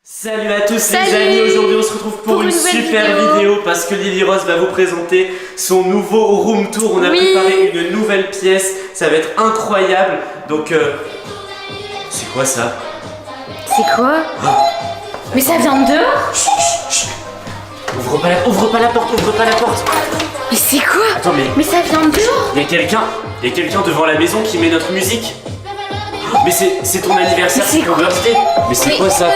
Salut à tous Salut. les amis, aujourd'hui on se retrouve pour une super vidéo parce que Lily Rose va vous présenter son nouveau room tour. On a préparé une nouvelle pièce, ça va être incroyable. Donc c'est quoi ça? C'est quoi? Mais ça vient de dehors? Chut. Ouvre pas la porte, ouvre pas la porte. Mais c'est quoi? Attends Mais ça vient de dehors? il y a quelqu'un devant la maison qui met notre musique. Mais c'est ton anniversaire, c'est ton birthday. Mais c'est quoi ça?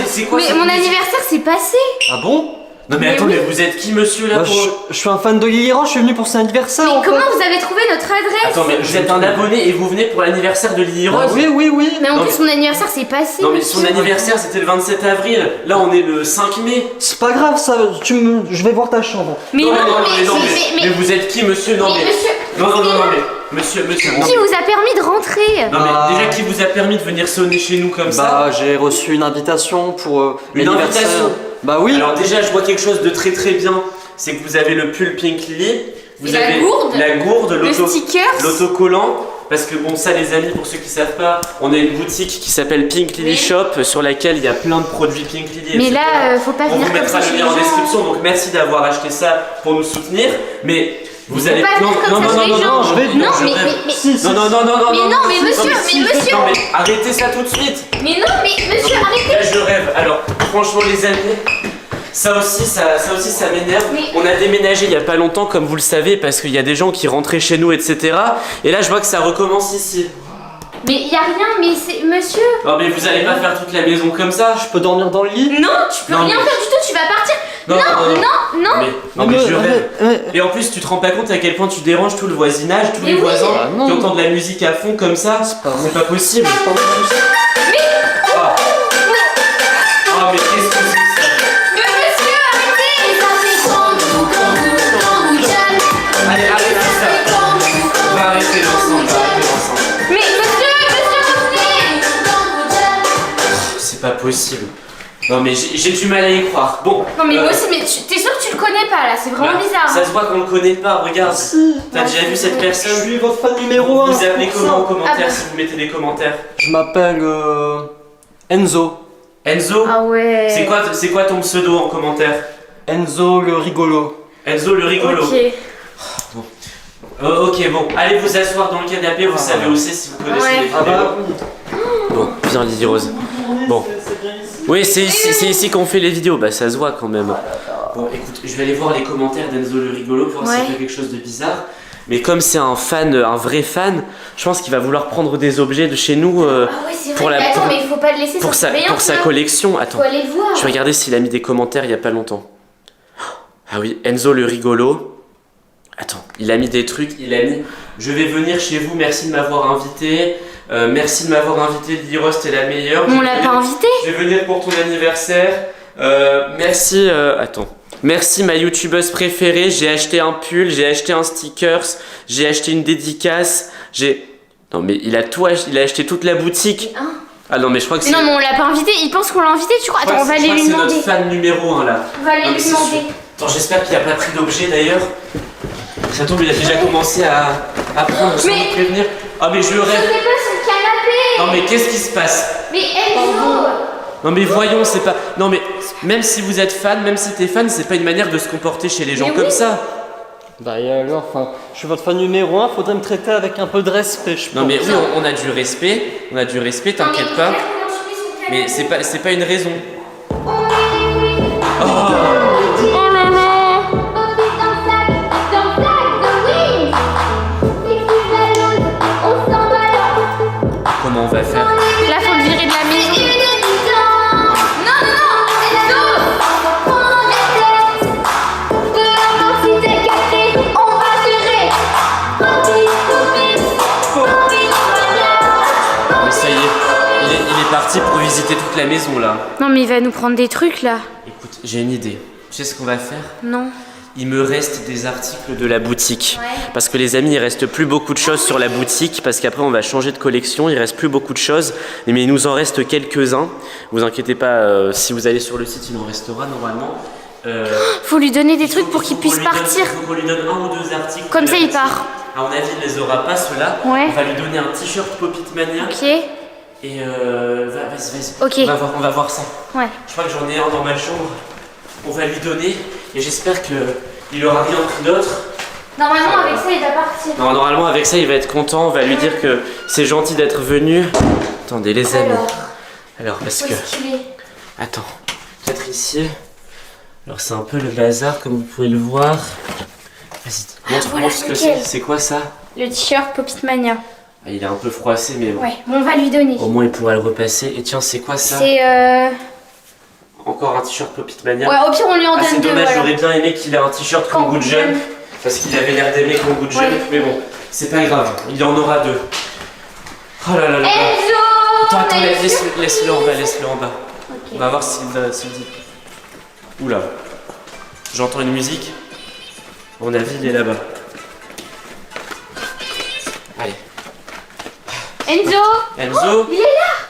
C'est quoi Mais cette mon musique? anniversaire c'est passé. Ah bon? Non mais attends, mais vous êtes qui monsieur là Bah, pour... je suis un fan de Lily Rose, je suis venu pour son anniversaire Mais en comment fait. vous avez trouvé notre adresse? Attends mais vous êtes un abonné et vous venez pour l'anniversaire de Lily Rose? Oui. Mais en Non, plus son anniversaire c'est passé. Non mais son anniversaire c'était le 27 avril, là on est le 5 mai. C'est pas grave ça, je vais voir ta chambre. Mais non, mais vous êtes qui monsieur? Non mais... monsieur. Non mais... Monsieur, non, Qui vous a permis de rentrer? Non mais déjà qui vous a permis de venir sonner chez nous comme ça? Bah j'ai reçu une invitation pour Une l'anniversaire. invitation? Bah oui. Alors déjà je vois quelque chose de très bien, c'est que vous avez le pull Pink Lily, vous Et la avez gourde, la gourde, le sticker. l'autocollant, parce que bon ça les amis, pour ceux qui savent pas, on a une boutique qui s'appelle Pink Lily Oui. Shop sur laquelle il y a plein de produits Pink Lily. Mais etc. là, faut pas on venir vous comme mettra ça le chez lien les en gens. description, donc merci d'avoir acheté ça pour nous soutenir, mais vous allez... pas venir comme ça chez les gens. je vais venir. Non, je mais, rêve. mais, Non, mais monsieur, non mais arrêtez ça tout de suite. mais non, mais monsieur, arrêtez. Là je rêve. Alors franchement les amis, ça aussi ça m'énerve. Mais- On a déménagé il y a pas longtemps comme vous le savez parce qu'il y a des gens qui rentraient chez nous etc. Et là je vois que ça recommence ici. Mais y a rien, mais c'est monsieur. Non mais vous allez pas faire toute la maison comme ça. Je peux dormir dans le lit. Non, tu peux Non, rien mais- faire du tout, tu vas partir. Non. Non. Mais je rêve. Ouais. Et en plus tu te rends pas compte à quel point tu déranges tout le voisinage, tous Mais les oui. voisins Ah, non. qui entendent la musique à fond comme ça. pas vrai. C'est pas possible. Ah. Ah mais qu'est-ce que c'est que ça? Mais monsieur, arrêtez. Allez, arrêtez ça. On va arrêter l'ensemble, Mais monsieur, revenez. C'est pas possible. Non mais j'ai du mal à y croire. Bon. Non mais euh, moi aussi, mais t'es sûr que tu le connais pas là, c'est vraiment bah, bizarre. Ça se voit qu'on le connaît pas, regarde. T'as déjà vu cette Je personne? suis votre fan numéro 1. Vous appelez comment en commentaire Ah bah. si vous mettez des commentaires? Je m'appelle Enzo. Enzo? Ah ouais. C'est quoi ton pseudo en commentaire? Enzo le rigolo. Enzo le rigolo. Ok. Ok, bon, allez vous asseoir dans le canapé, vous savez où c'est si vous connaissez Ouais. les Ah vidéos. bah oui. Bon, viens Lily Rose. Bon. C'est bien ici. Oui, c'est ici qu'on fait les vidéos, bah ça se voit quand même. Bon, écoute, je vais aller voir les commentaires d'Enzo le rigolo pour voir s'il Ouais. fait quelque chose de bizarre. Mais comme c'est un fan, un vrai fan, je pense qu'il va vouloir prendre des objets de chez nous Ah ouais, c'est pour vrai. la- Mais attends, pour- mais il faut pas le laisser pour sans sa surveillance, là. collection. Attends, Faut aller le voir. je vais regarder s'il a mis des commentaires il y a pas longtemps. Ah oui, Enzo le rigolo. Attends, il a mis des trucs, il a mis « Je vais venir chez vous, merci de m'avoir invité. Merci de m'avoir invité, Lily Rose, t'es la meilleure. Mais on l'a pas invité. Je vais venir pour ton anniversaire. Merci, attends. Merci ma youtubeuse préférée, j'ai acheté un pull, j'ai acheté un stickers, j'ai acheté une dédicace, Non mais il a tout acheté, il a acheté toute la boutique. Hein? Ah non mais je crois que Mais c'est... non, mais on l'a pas invité. Il pense qu'on l'a invité, tu crois? Attends, on va aller lui C'est demander. notre fan numéro 1 là. On va aller Non, mais lui c'est demander. sûr. Attends, j'espère qu'il a pas pris d'objet d'ailleurs. Ça tombe, il a déjà commencé à prendre sans Mais- nous prévenir. Ah mais je Je rêve. sais pas son canapé. Non mais qu'est-ce qui se passe? Mais Enzo. Non mais voyons, c'est pas... Non mais même si vous êtes fan, même si t'es fan, c'est pas une manière de se comporter chez les gens Mais comme oui. ça. Bah et alors, enfin, je suis votre fan numéro 1, faudrait me traiter avec un peu de respect, je pense. Non mais oui, on a du respect, t'inquiète pas. Mais c'est pas une raison. Oh là là. Comment on va faire? Là, faut le virer de la maison. Mais ça y est, il est parti pour visiter toute la maison là. Non, mais il va nous prendre des trucs là. Écoute, j'ai une idée. Tu sais ce qu'on va faire? Non. Il me reste des articles de la boutique. Ouais. Parce que les amis, il reste plus beaucoup de choses sur la boutique. Parce qu'après, on va changer de collection. Il reste plus beaucoup de choses. Mais il nous en reste quelques-uns. Vous inquiétez pas, si vous allez sur le site, il en restera normalement. Faut lui donner des trucs pour qu'il puisse partir. Faut qu'on lui donne un ou deux articles. Comme de ça, la il boutique. part. À mon avis, il les aura pas ceux-là. Ouais. On va lui donner un t-shirt Popit Mania. Ok. Et vas-y. Ok. On va voir ça. Ouais. Je crois que j'en ai un dans ma chambre. On va lui donner et j'espère qu'il aura rien pris d'autre. Normalement, avec ça, il va partir. Non, normalement, avec ça, il va être content. On va lui dire que c'est gentil d'être venu. Attendez, les amis. Alors, parce Où que. est-ce qu'il est? Attends, peut-être ici. Alors, c'est un peu le bazar, comme vous pouvez le voir. Vas-y, montre-moi voilà, ce que nickel. c'est. C'est quoi ça? Le t-shirt Popit Mania. Ah, il est un peu froissé, mais bon. Ouais, bon, on va lui donner. Au moins, il pourra le repasser. Et tiens, c'est quoi ça? C'est Encore un t-shirt Popit Mania. Ouais, au pire, on lui en Ah, donne c'est deux. dommage, Voilà. j'aurais bien aimé qu'il ait un t-shirt Kangoo Jump. Parce qu'il avait l'air d'aimer Kangoo Jump. Ouais. Mais bon, c'est pas grave, il y en aura deux. Oh là là là. Enzo! Attends, on a une laisse-le en bas, laisse-le en bas. Ok. On va voir s'il dit. Oula. J'entends une musique. À mon avis, il est là-bas. Allez. Enzo! Enzo? Il est là!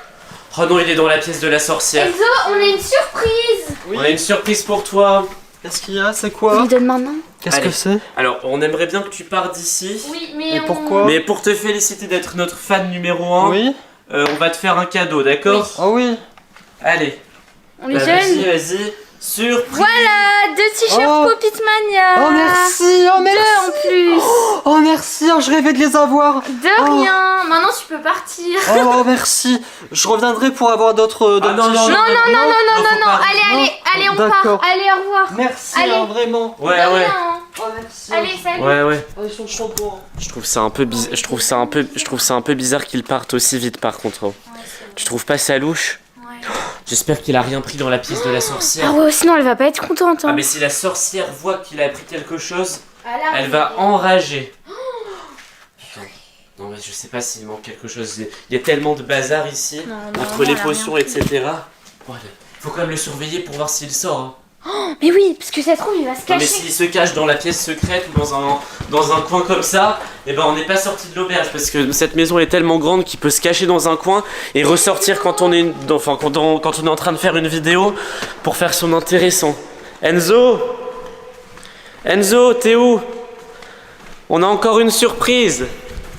Oh non, il est dans la pièce de la sorcière. Enzo, on a une surprise! Oui. On a une surprise pour toi. Qu'est-ce qu'il y a? C'est On quoi? lui donne maintenant? Qu'est-ce Allez. que c'est? Alors, on aimerait bien que tu pars d'ici. Oui, mais Et pourquoi? Mais pour te féliciter d'être notre fan numéro 1, Oui? on va te faire un cadeau, d'accord? Oh oui. Allez. On lui Bah, donne? vas-y. Surprise. Voilà, 2 t-shirts Oh. Popit Mania! Oh merci, oh 2 merci. en plus! Oh merci, oh, je rêvais de les avoir. De Oh. rien! Maintenant tu peux partir! Oh merci. Je reviendrai pour avoir d'autres Ah, non, t-shirts. non, Non, faut non, pas. allez, on D'accord. part! Allez, au revoir! Merci, Allez. hein, vraiment. Ouais, De ouais. rien, hein. Oh merci. Allez, salut! Ouais. Oh, ils sont trop beaux. Je trouve ça un peu bizarre. Je trouve ça un peu bizarre qu'ils partent aussi vite par contre. Ouais, c'est Tu trouves pas ça louche? vrai. J'espère qu'il a rien pris dans la pièce de la Ah sorcière. ouais, sinon elle va pas être contente. Ah Hein. mais si la sorcière voit qu'il a pris quelque chose, Elle elle va enrager. Putain. Non mais je sais pas s'il manque quelque chose. Il y a tellement de bazar ici, Non, entre non, les elle a potions, rien etc. Bon, allez. Faut quand même le surveiller pour voir s'il sort. Hein. Mais oui, parce que ça se trouve, il va se Non, mais cacher. s'il se cache dans la pièce secrète ou dans un coin comme ça, eh ben on n'est pas sorti de l'auberge parce que cette maison est tellement grande qu'il peut se cacher dans un coin et ressortir quand on est, quand on est en train de faire une vidéo pour faire son intéressant. Enzo, t'es où? On a encore une surprise.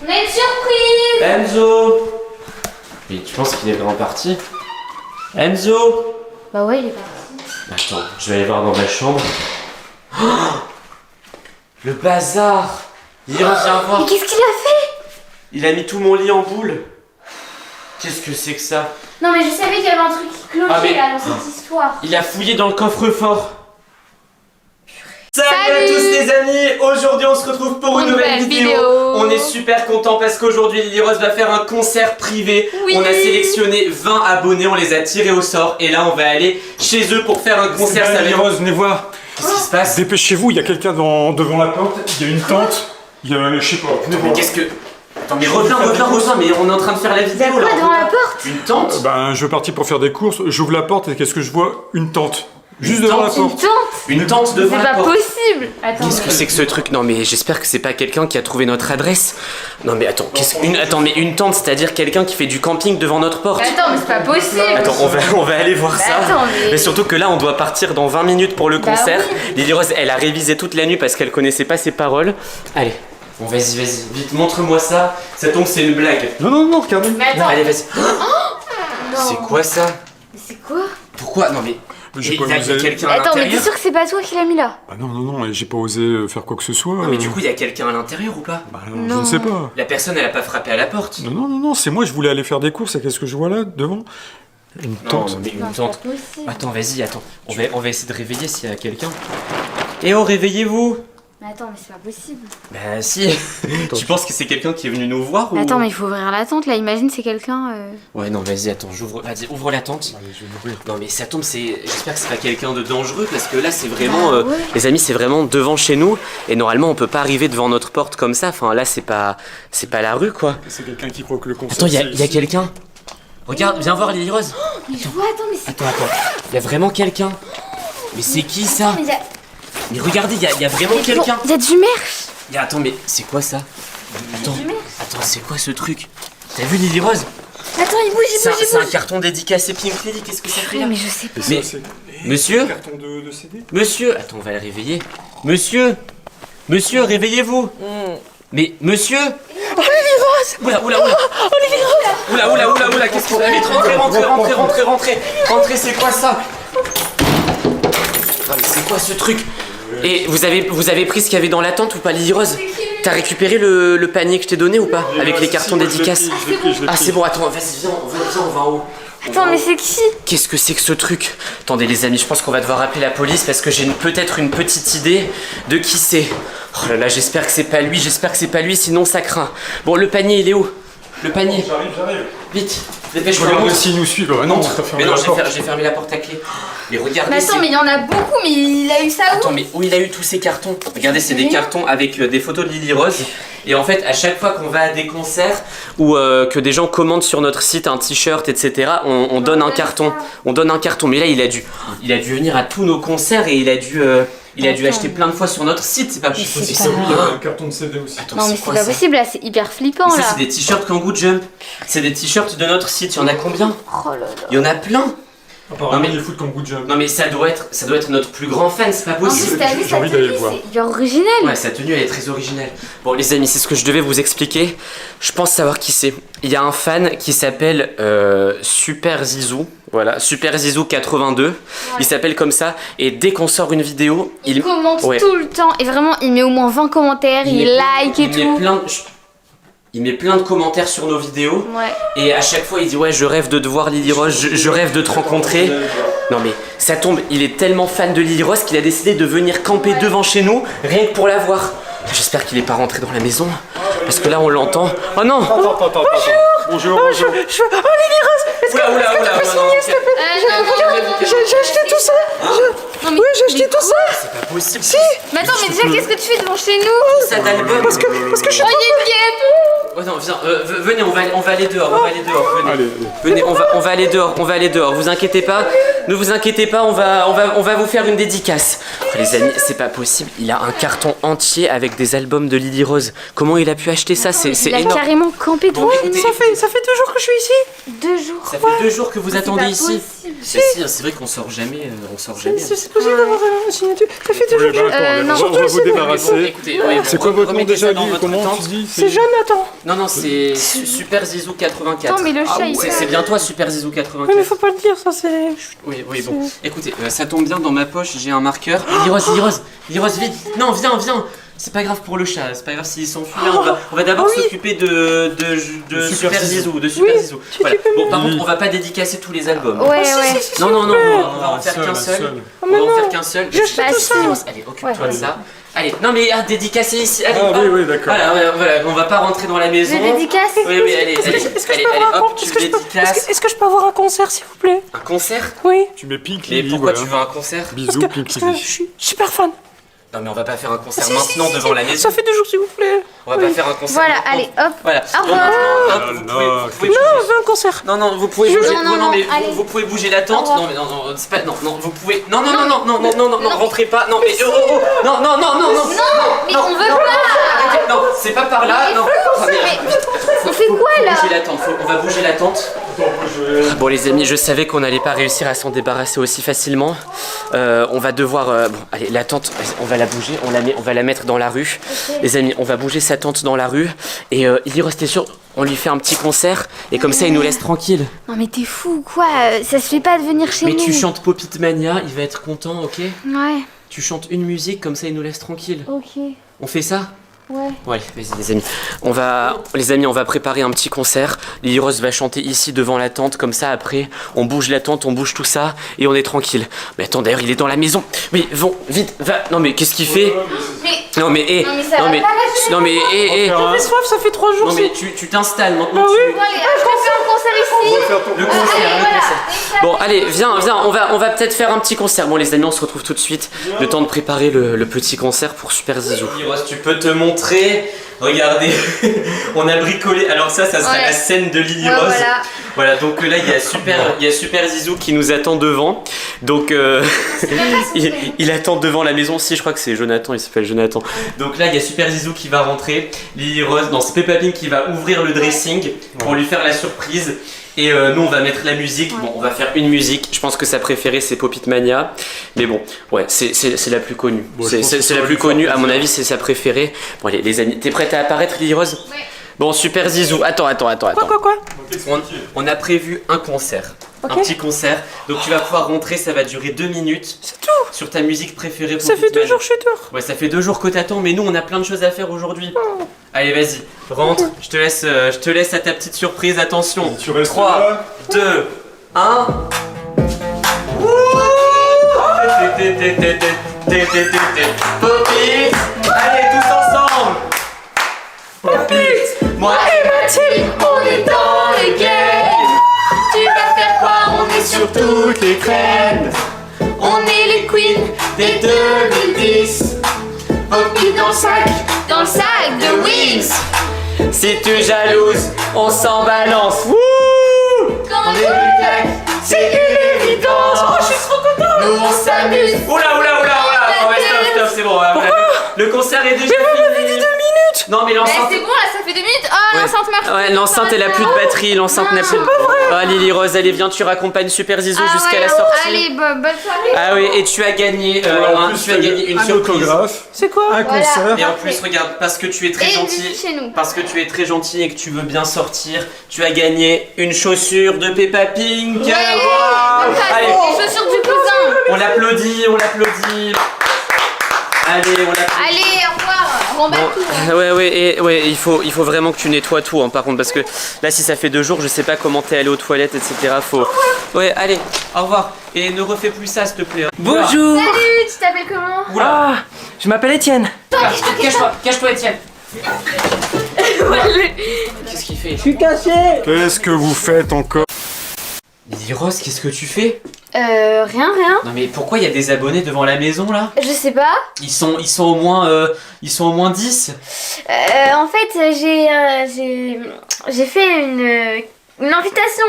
On a une surprise! Enzo. Mais tu penses qu'il est vraiment parti? Enzo. Bah ouais, il est parti. Attends, je vais aller voir dans ma chambre. Oh, le bazar! Viens voir. Mais qu'est-ce qu'il a fait? Il a mis tout mon lit en boule. Qu'est-ce que c'est que ça? Non, mais je savais qu'il y avait un truc qui clochait Ah, mais- là dans cette histoire. Il a fouillé dans le coffre-fort. Salut à tous les amis. Aujourd'hui on se retrouve pour une nouvelle vidéo. On est super content parce qu'aujourd'hui Lily Rose va faire un concert privé. Oui. On a sélectionné 20 abonnés, on les a tirés au sort et là on va aller chez eux pour faire un concert. Ça va Lily être- Rose, venez voir. Qu'est-ce qui se passe? Dépêchez-vous, il y a quelqu'un devant la porte. Il y a une tente. Il y a, je sais pas, venez Mais voir. qu'est-ce que... Attends mais reviens, mais on est en train de faire la Il y a vidéo quoi là. devant la porte? Une tente? Ben, je veux partir pour faire des courses. J'ouvre la porte et qu'est-ce que je vois? Une tente. Juste Une devant la tente Une porte. tente? Une tente devant C'est la pas porte. possible! Attends. Qu'est-ce que c'est que ce truc? Non mais j'espère que c'est pas quelqu'un qui a trouvé notre adresse. Non mais attends, mais une tente, c'est-à-dire quelqu'un qui fait du camping devant notre porte. Attends, mais c'est pas possible! Attends, on va aller voir Bah ça. attends, mais- surtout que là, on doit partir dans 20 minutes pour le Bah concert. oui. Lily Rose, elle a révisé toute la nuit parce qu'elle connaissait pas ses paroles. Allez, bon vas-y, vite, montre-moi ça. Ça tombe, c'est une blague. Non, regardez. Mais attends! Allez, vas-y. Non. C'est quoi ça? Mais c'est quoi? Pourquoi? Non mais... J'ai Il pas y a osé. quelqu'un à Attends, mais t'es l'intérieur? sûr que c'est pas toi qui l'as mis là? Ah non, j'ai pas osé faire quoi que ce soit. Non mais du coup, il y a quelqu'un à l'intérieur ou pas? Bah, je Non. ne sais pas. La personne, elle a pas frappé à la porte. Non, c'est moi, je voulais aller faire des courses et qu'est-ce que je vois là, devant? Une Non, tente. mais Non, une c'est pas tente. possible. Attends, vas-y, attends. On va essayer de réveiller s'il y a quelqu'un. Eh oh, réveillez-vous! Mais attends, mais c'est pas possible. Bah si. Tu penses que c'est quelqu'un qui est venu nous voir ou... Mais attends, mais il faut ouvrir la tente là, imagine c'est quelqu'un. Ouais, non, vas-y, attends, vas-y, ouvre la tente. Allez, je vais l'ouvrir. Non, mais ça tombe, j'espère que c'est pas quelqu'un de dangereux parce que là, c'est vraiment. Bah ouais. Les amis, c'est vraiment devant chez nous et normalement, on peut pas arriver devant notre porte comme ça. Enfin, là, c'est pas la rue quoi. C'est quelqu'un qui croit que le concert. Attends, il y c'est a ici. quelqu'un. Regarde, viens voir Lily Rose. Mais je vois, attends, mais c'est. Attends. Il y a vraiment quelqu'un. Mais c'est qui ça? Mais il y a. Mais regardez, il y a vraiment quelqu'un. Il y a du merch! Attends, mais c'est quoi ça? Attends, du merch. c'est quoi ce truc? T'as vu Lily Rose? Attends, il bouge, C'est un carton dédicacé Pink Lady, qu'est-ce que ça fait là? Mais je sais pas. Et ça, Mais- c'est- Monsieur? Un carton de CD. Monsieur! Attends, on va le réveiller. Monsieur, réveillez-vous! Mais monsieur. Oh Lily Rose. Oula. Oula, qu'est-ce qu'on a? Vite, rentrez, c'est quoi ça? Oh, mais c'est quoi ce truc? Et vous avez pris ce qu'il y avait dans la tente ou pas, Lily Rose? T'as récupéré le panier que je t'ai donné ou pas? Avec les cartons dédicaces? Ah c'est bon, attends, vas-y, viens, on va en haut. Attends, mais c'est qui? Qu'est-ce que c'est que ce truc? Attendez les amis, je pense qu'on va devoir appeler la police parce que j'ai peut-être une petite idée de qui c'est. Oh là là, j'espère que c'est pas lui, sinon ça craint. Bon, le panier, il est où? Le panier. J'arrive. Vite, dépêche-toi. Regarde s'il nous suit. Non, t'as fermé la porte. J'ai fermé la porte à clé. Mais regardez. Mais attends, mais il y en a beaucoup, mais il a eu ça où? Attends, mais où il a eu tous ces cartons? Regardez, c'est des cartons avec des photos de Lily Rose. Et en fait, à chaque fois qu'on va à des concerts ou que des gens commandent sur notre site un t-shirt, etc., on donne un carton. On donne un carton. Mais là, il a dû venir à tous nos concerts et il a dû acheter plein de fois sur notre site. C'est pas possible. C'est oui, il y a un carton de CD aussi. Attends, Non, mais c'est pas possible, là, c'est hyper flippant, ça, là. c'est des t-shirts Kangoo Jump. C'est des t-shirts de notre site. Il y en a combien? Oh là là. Il y en a plein. Apparemment, Non, mais- il fout comme goût de jump. Non mais ça doit être notre plus grand fan, c'est pas En plus, possible. t'as vu J'ai sa envie d'aller tenue, voir. c'est hyper original. Ouais, sa tenue elle est très originale. Bon les amis, c'est ce que je devais vous expliquer. Je pense savoir qui c'est. Il y a un fan qui s'appelle Super Zizou. Voilà, Super Zizou 82. Il s'appelle comme ça. Et dès qu'on sort une vidéo, Il commente Ouais. tout le temps et vraiment il met au moins 20 commentaires, il like et tout. Il met plein de commentaires sur nos vidéos. Ouais. Et à chaque fois il dit ouais je rêve de te voir Lily Rose, je rêve de te rencontrer. Non mais ça tombe, il est tellement fan de Lily Rose qu'il a décidé de venir camper devant chez nous rien que pour la voir. J'espère qu'il est pas rentré dans la maison parce que là on l'entend. Oh non. Attends. Bonjour. Oh Lily Rose. Oula. J'ai acheté tout ça. Non, mais, j'ai acheté tout ça. C'est pas possible. Mais attends, mais déjà qu'est-ce que tu fais devant chez nous? Ça d'album. Parce que je suis. Oh, il y a une guêpe. Oh non, viens, venez, on va aller dehors, venez. Allez. Venez, on va aller dehors, vous inquiétez pas. Ne vous inquiétez pas, on va vous faire une dédicace. Oh, les amis, c'est pas possible, il a un carton entier avec des albums de Lily Rose. Comment il a pu acheter ça? C'est Il a énorme. carrément campé devant chez nous. Ça fait 2 jours que je suis ici. 2 jours. Ça fait 2 jours que vous attendez pas ici. possible. Si, c'est vrai qu'on sort jamais, C'est possible d'avoir une signature. Ça fait 2 jours. non. On va vous débarrasser. Écoutez, ouais, C'est quoi votre nom remettez ça déjà, dans Lily? votre Comment tente. tu dis? C'est Jonathan. Non, c'est Super Zizou 84. Attends, mais le chat, il C'est bien toi, Super Zizou Oui, mais 84. faut pas le dire, ça c'est. Oui, bon. Écoutez, ça tombe bien, dans ma poche, j'ai un marqueur. Lily Rose, vite. Non, viens. C'est pas grave pour le chat, c'est pas grave s'il s'enfuit. On va d'abord s'occuper de Super Zizou. Voilà. Bon, par contre, on va pas dédicacer tous les albums. Ouais. Non, on va en faire qu'un seul. On va en faire qu'un seul. Bah, si. Allez, occupe-toi de ça. Allez, non mais dédicacer ici. Allez, Ah hop. oui, d'accord. Voilà, on va pas rentrer dans la maison. Je dédicace. Oui, allez, hop, tu dédicaces. Est-ce que je peux avoir un concert, s'il vous plaît? Un concert? Oui. Tu mets Pink Mais Lily, pourquoi voilà. tu veux un concert? Bisous, Pink Parce que Lily. je suis super fan. Non mais on va pas faire un concert maintenant devant la maison. Ça fait 2 jours, s'il vous plaît. On va pas faire un concert. Voilà, maintenant. allez, hop. Voilà. Au revoir. Hop, vous pouvez Non, bouger. je veux un concert. Non, vous pouvez bouger. Non, mais allez. vous pouvez bouger la tente. Au Non, revoir. mais non, c'est pas. Non, vous pouvez. Non, rentrez pas. Non, mais non. Mais on veut pas. Non, c'est pas par là. Non. On fait quoi là? Bouger la tente. On va bouger la tente. Bon les amis, je savais qu'on n'allait pas réussir à s'en débarrasser aussi facilement. On va devoir... bon, allez, la tente, on va la bouger, on va la mettre dans la rue. Les amis, on va bouger sa tente dans la rue. Et il y restait sûr, on lui fait un petit concert. Et comme ça, il nous laisse tranquille. Non mais t'es fou ou quoi? Ça se fait pas de venir chez Mais nous. tu chantes Popit Mania, il va être content, ok? Ouais, Tu chantes une musique, comme ça, il nous laisse tranquille. ok. On fait ça? Ouais. Bon allez, vas-y les amis. On va préparer un petit concert. Lily Rose va chanter ici devant la tente, comme ça après, on bouge la tente, on bouge tout ça et on est tranquille. Mais attends, d'ailleurs, il est dans la maison. Mais vite, va. Non mais qu'est-ce qu'il fait? Mais Non mais Non, mais ça va pas, là, je J'ai soif, ça fait 3 jours. Non mais tu t'installes maintenant. Bah oui. bon, allez, je refais un concert ici. Le concert, Allez, le voilà. concert. Bon allez, viens, on va peut-être faire un petit concert. Bon les amis, on se retrouve tout de suite. Le temps de préparer le petit concert pour Super Zizou. Lily Rose, tu peux te montrer. Regardez, on a bricolé. Alors ça sera Ouais. la scène de Lily Ouais, Rose. voilà. Voilà, donc là il y a Super Zizou qui nous attend devant. Donc il attend devant la maison. Si, je crois que c'est Jonathan, il s'appelle Jonathan. Donc là il y a Super Zizou qui va rentrer. Lily Rose, non c'est Peppa Pig qui va ouvrir le dressing pour lui faire la surprise. Et nous on va mettre la musique. Bon, on va faire une musique. Je pense que sa préférée c'est Popit Mania. Mais bon, ouais, c'est la plus connue. Bon, je pense que c'est ça la va plus lui faire connue. À mon plaisir. avis, c'est sa préférée. Bon allez les amis, t'es prête? prête à apparaître, Lily Rose? Ouais. Bon, super Zizou. Attends. Quoi? On a prévu un concert. Ok. Un petit concert. Donc tu vas pouvoir rentrer, ça va durer 2 minutes. C'est tout. Sur ta musique préférée pour Ça fait 2 Hitman. jours que je suis dehors. Ouais, ça fait 2 jours que t'attends, mais nous on a plein de choses à faire aujourd'hui. Allez, vas-y, rentre. Je te laisse à ta petite surprise. Attention. Tu restes 3, là. 2, 1. Poppy, allez tous ensemble. Poppy, moi et Mathilde, on est dans les games. Tu vas faire quoi? On est sur toutes les crèmes. On est les queens des 2010. Poppy dans le sac de Wings. Si tu jalouses, on s'en balance. Wouh! On est du tac, c'est une évidence. Oh, je suis trop content. Nous on s'amuse. Oula. Non, ouais, stop, c'est bon. Le concert est déjà fini. Dit 2 minutes. Non, mais Bah, l'enceinte. c'est bon, là, ça fait 2 minutes. Oh, l'enceinte marche. Ouais, l'enceinte elle a plus de batterie, l'enceinte n'a plus de. Ah, Lily Rose, allez, viens, tu raccompagnes Super Zizou Ah jusqu'à ouais, la sortie. Allez, bonne soirée. Ah oui, et tu as gagné, En plus, tu as gagné une un surprise. autographe, C'est quoi? un Voilà. concert. Et en plus, regarde, parce que tu es très Et une gentil, visite chez nous. parce que tu es très gentil et que tu veux bien sortir, tu as gagné une chaussure de Peppa Pink. Ouais, Waouh. Allez, les chaussures du cousin. on l'applaudit. Allez, on l'applaudit. Allez, au revoir. On va tout. Ouais, il faut vraiment que tu nettoies tout, hein, par contre, parce que là, si ça fait 2 jours, je sais pas comment t'es allé aux toilettes, etc. Faut. Ouais, allez, au revoir. Et ne refais plus ça, s'il te plaît. Bonjour. Salut, tu t'appelles comment? Oula. Ah, je m'appelle Étienne. Cache-toi, Étienne. Qu'est-ce qu'il fait? Je suis caché. Qu'est-ce que vous faites encore? Lily Rose, qu'est-ce que tu fais? Rien. Non mais pourquoi il y a des abonnés devant la maison là? Je sais pas. Ils sont au moins 10. En fait, j'ai fait une invitation.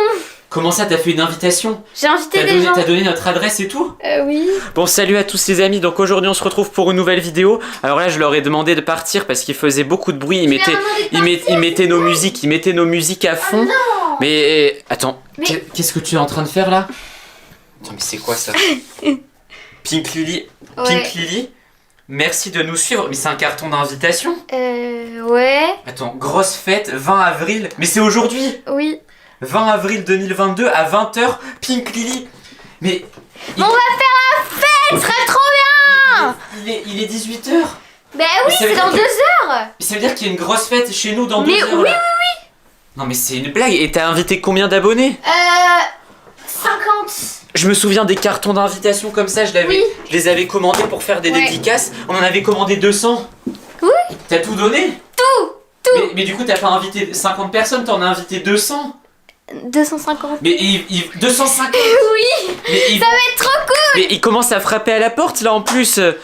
Comment ça, t'as fait une invitation? J'ai invité des gens. T'as donné notre adresse et tout? Oui. Bon, salut à tous les amis, donc aujourd'hui on se retrouve pour une nouvelle vidéo. Alors là je leur ai demandé de partir parce qu'ils faisaient beaucoup de bruit, ils mettaient nos musiques à fond. Non. Mais attends, Mais- qu'est-ce que tu es en train de faire là? Attends, mais c'est quoi ça? Pink Lily, Ouais. Pink Lily, merci de nous suivre, mais c'est un carton d'invitation. Ouais. Attends, grosse fête, 20 avril, mais c'est aujourd'hui! Oui. 20 avril 2022 à 20h, Pink Lily. Mais On va faire la fête, ce serait trop bien. il est 18h. Bah oui, ça veut c'est dire dans que- 2 heures. Mais ça veut dire qu'il y a une grosse fête chez nous dans 2 Mais heures. oui, là. Non mais c'est une blague. Et t'as invité combien d'abonnés? 50. Je me souviens des cartons d'invitation comme ça, Oui. je les avais commandés pour faire des Ouais. dédicaces. On en avait commandé 200. Oui. T'as tout donné? Tout. Mais du coup t'as pas invité 50 personnes, t'en as invité 200. 250. Mais 250. Oui. Mais il, Ça va être trop cool. mais il commence à frapper à la porte là en plus. Ouais,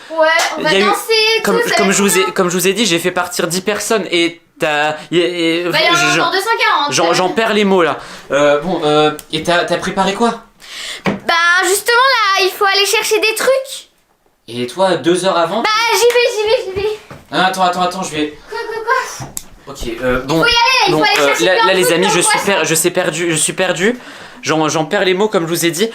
on va Il y a eu- danser. Comme, tout, ça comme va je être vous ai, trop comme je vous ai dit, j'ai fait partir 10 personnes et t'as. bien. Bah, il y en a j'en- encore 240. J'en perds les mots là. Et t'as préparé quoi? Bah justement là, il faut aller chercher des trucs. Et toi, 2 heures avant? Bah j'y vais. Ah, attends, je vais. Quoi. Ok, bon. Il Bon, faut aller chercher là, plein de les trucs amis, dans je le suis perdu. J'en perds les mots comme je vous ai dit.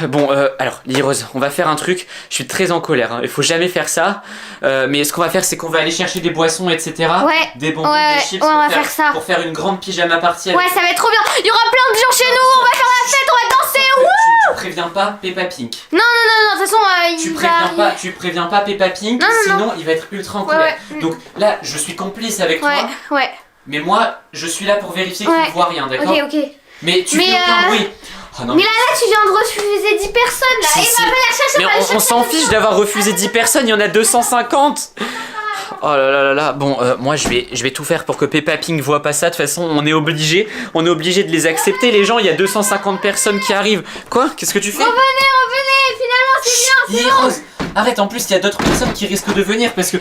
Bon, alors, Lily Rose, on va faire un truc. Je suis très en colère, hein. Il faut jamais faire ça. Mais ce qu'on va faire, c'est qu'on va aller chercher des boissons, etc. Ouais. Des bonbons, Ouais, des chips on va pour faire ça. pour faire une grande pyjama party. avec- Ouais, ça va être trop bien. Il y aura plein de gens chez nous. On va faire la fête, on va danser. Tu préviens pas Peppa Pink. Non, de toute façon, Tu préviens pas Peppa Pink, Non, non, sinon il va être ultra en Ouais, colère. ouais. Donc là, je suis complice avec toi, Ouais. mais moi, je suis là pour vérifier qu'il Ouais. ne voit rien, d'accord? Ok. Mais tu Mais, fais aucun bruit. Ah non, Mais là, tu viens de refuser 10 personnes là. Si, Et si. va pas la chercher, mais va la on chercher. s'en fiche d'avoir refusé 10 personnes, il y en a 250. Oh là là. Bon, moi je vais tout faire pour que Peppa Pink voit pas ça. De toute façon, on est obligé de les accepter. Les gens, il y a 250 personnes qui arrivent. Quoi? Qu'est-ce que tu fais? Revenez, finalement, c'est bien. Lily Rose, arrête, en plus il y a d'autres personnes qui risquent de venir parce que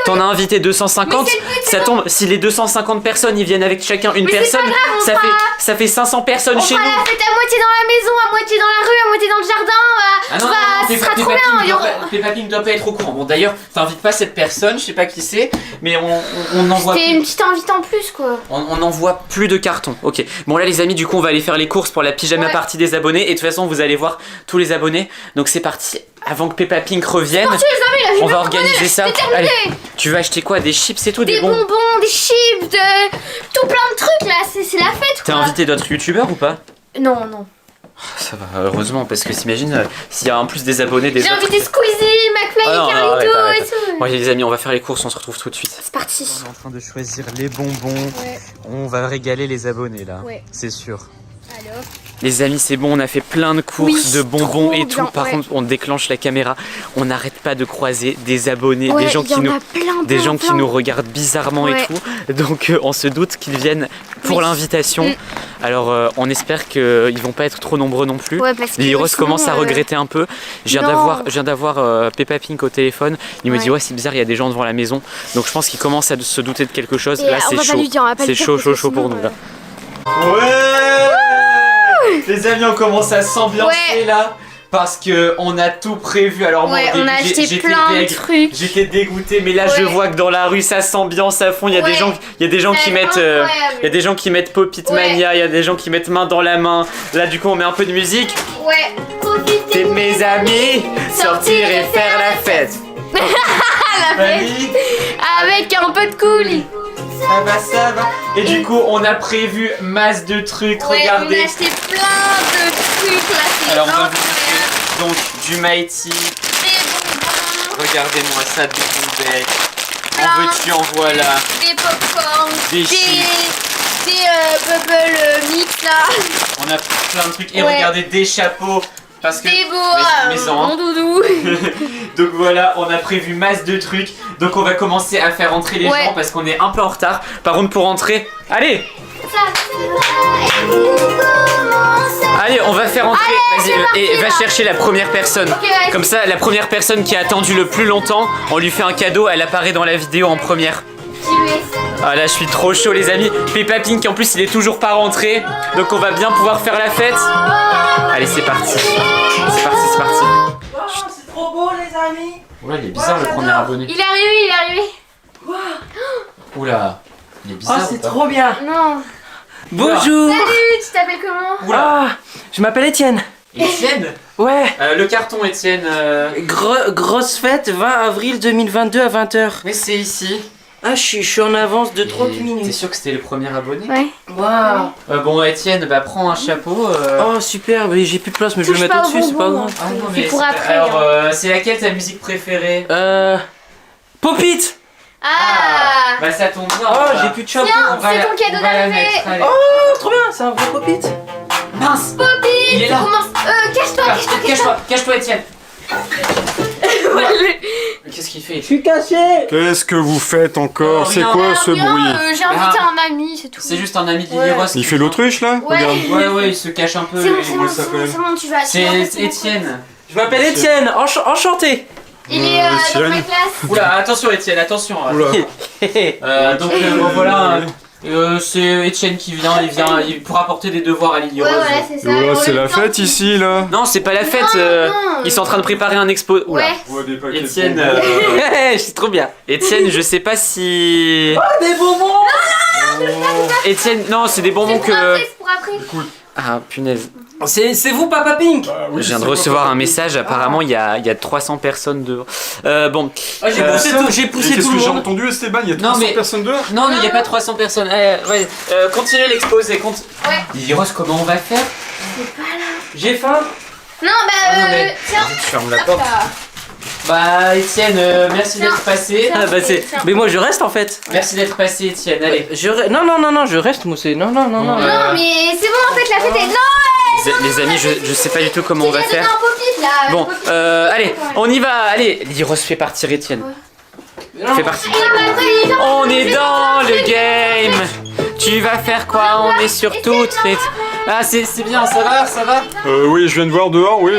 t'en as invité 250, ça tombe, si les 250 personnes ils viennent avec chacun une Mais c'est personne, pas grave, on ça, fera- ça fait 500 personnes On chez fera nous. la fête à moitié dans la maison, à moitié dans la rue, à moitié dans le jardin. Ah non, ce sera trop bien. Il y aura- Peppa Pink doit pas être au courant. Bon d'ailleurs, t'invites pas cette personne, je sais pas qui c'est, mais on envoie C'était une petite invite en plus quoi. on envoie plus de cartons. Ok. Bon là les amis, du coup on va aller faire les courses pour la pyjama Ouais. party des abonnés et de toute façon vous allez voir tous les abonnés. Donc c'est parti. avant que Peppa Pink revienne, Sortez les amis, là, je on vais va me promener, organiser là, ça. c'est terminé. Allez, tu vas acheter quoi? Des chips et tout, Des bons. bonbons, des chips, tout plein de trucs là, c'est la fête T'as quoi. invité d'autres youtubeurs ou pas? Non, non. Ça va, heureusement, parce que t'imagines s'il y a en plus des abonnés des J'ai autres. invité Squeezie, McFly Ah non, et Carlito arrête. et tout. Bon, les amis, on va faire les courses, on se retrouve tout de suite. C'est parti. On est en train de choisir les bonbons. Ouais. On va régaler les abonnés là, Ouais. c'est sûr. Alors. Les amis, c'est bon, on a fait plein de courses Oui, de bonbons trop et tout. bien, Par ouais. contre, on déclenche la caméra. On n'arrête pas de croiser des abonnés, Ouais, des gens y qui en nous, a plein, des plein, gens qui plein. nous regardent bizarrement et Ouais. tout. Donc, on se doute qu'ils viennent pour Oui. l'invitation. Mm. Alors, on espère qu'ils vont pas être trop nombreux non plus. Ouais, parce que Liros sinon, commence à regretter un peu. Je non. viens d'avoir Peppa Pink au téléphone. Il me Ouais. dit ouais, c'est bizarre, il y a des gens devant la maison. Donc, je pense qu'il commence à se douter de quelque chose. Et Là, on c'est va pas chaud. lui dire, on va pas C'est lui dire chaud, parce que chaud pour sinon, nous là. Ouais! Les amis, on commence à s'ambiancer Ouais. là parce que on a tout prévu. Alors moi, Ouais, au début, on a acheté j'étais plein de deg, trucs. j'étais dégoûté, mais là je Ouais. vois que dans la rue ça s'ambiance à fond. Il y a des Ouais. gens, il y a des gens qui C'est mettent, incroyable. il y a des gens qui mettent Pop-It Mania, il y a des gens qui mettent main dans la main. Là du coup, on met un peu de musique. Ouais. T'es mes amis, sortir et faire la fête. La fête. Mamie, Avec un peu de coulis. ça va. Et du coup, on a prévu masse de trucs. Ouais, Regardez. on a acheté plein de trucs là, c'est Alors on va vous incroyable. montrer donc du Mighty. Des bonbons, Regardez-moi ça, des bons becs. Plein. En veux-tu, en voilà. des popcorn, Des bubble mix là, On a plein de trucs. Et Ouais. regardez, des chapeaux. Parce que. des boas, maison, hein. mon doudou. Donc voilà, on a prévu masse de trucs. Donc on va commencer à faire entrer les Ouais. gens parce qu'on est un peu en retard. Par contre, pour entrer, allez, allez, on va faire entrer. Vas-y, c'est parti, et va là. chercher la première personne. Ok, vas-y. Comme ça, la première personne qui a attendu le plus longtemps, on lui fait un cadeau. Elle apparaît dans la vidéo en première. Ah là, je suis trop chaud, les amis. Peppa Pink, en plus, il est toujours pas rentré. Donc on va bien pouvoir faire la fête. Allez, c'est parti. C'est parti, c'est parti. Wow, c'est trop beau, les amis. Oula, il est bizarre le premier abonné. Il est arrivé, il est arrivé. Oula, il est Oh, bizarre. ou c'est pas trop bien. Non. Bonjour. Salut, tu t'appelles comment? Oula, Ah, je m'appelle Étienne. Étienne. Ouais. Le carton, Étienne. Grosse fête, 20 avril 2022 à 20h. Mais c'est ici. Ah, je suis en avance de 30 T'es minutes. sûr que c'était le premier abonné? Ouais. Waouh. Bon, Étienne, bah prends un chapeau. Oh, super, mais j'ai plus de place, mais je vais Touche le mettre pas au-dessus, aux c'est pas bonbons, grave. Ah non, C'est mais pour c'est- après, Alors, hein. c'est laquelle ta musique préférée? Pop-It. Ah. Bah ça tombe bien. Oh, bah. j'ai plus de chapeau. Tiens, On va c'est la- ton cadeau on va la d'arrivée. mettre, allez. Oh, trop bien, c'est un vrai Pop-It. Mince. Il est là. Commence. Cache-toi, Ah, cache-toi, Cache-toi, cache-toi, Étienne. cache-toi. Mais qu'est-ce qu'il fait? Je suis caché. Qu'est-ce que vous faites encore? Oh, C'est rien. quoi ce bruit? J'ai invité un ami, c'est tout. C'est juste un ami de Ouais. Lily Ross. Il fait l'autruche là? Ouais. Regarde. Ouais, il se cache un peu. C'est bon, il c'est voit bon, ça c'est quand bon, même. c'est bon, tu vas. C'est Étienne. Je m'appelle Étienne, enchanté. Il est dans Étienne. ma classe. Oula, attention Étienne, attention. Oula. Donc bon, voilà, c'est Étienne qui vient, il pour apporter des devoirs à Lily Ouais, Rose. voilà, c'est ça. Et voilà, En c'est même la temps, fête ici là. Non, c'est pas la fête. non. Ils sont en train de préparer un expo. Oula. Ouais. On voit des paquets de Étienne, bonbons. c'est trop bien. Étienne, je sais pas si. Des bonbons. Étienne, non, c'est des bonbons C'est pour que. après, c'est pour après. Ah punaise. C'est vous, Papa Pink. Bah oui, Je viens de c'est recevoir pas un message. Apparemment, il y a 300 personnes devant. Bon. Ah, j'ai Euh, poussé tout, j'ai Et poussé qu'est-ce tout que le j'ai monde. entendu, Esteban? Il y a Non, 300 mais- personnes dehors? Non, il n'y a pas 300 personnes. Ouais. Continuez l'exposé. Ouais. Lily Rose, comment on va faire? J'ai faim. Non, Ah, non, mais- tiens. Tu fermes la Hop porte. là. Bah, Étienne, merci Tiens. d'être passé. Tiens. Ah bah c'est. Mais moi je reste en fait. Merci d'être passé, Étienne. Allez. Non, je reste moi c'est. Non. Bon, Non, mais c'est bon en fait, la fête est. Non, Les amis, je sais pas du tout comment on va j'ai donné faire. un pop-it là. Bon, un pop-it. allez, on y va. Allez, Lily Rose fait partir Étienne. Non. Fais partie. Il a pas pris, il a On pas est pris, dans c'est le bon, game. Tu vas faire quoi? On est sur toutes les. Ah, c'est bien, ça va, ça va. Oui, je viens de voir dehors, oui.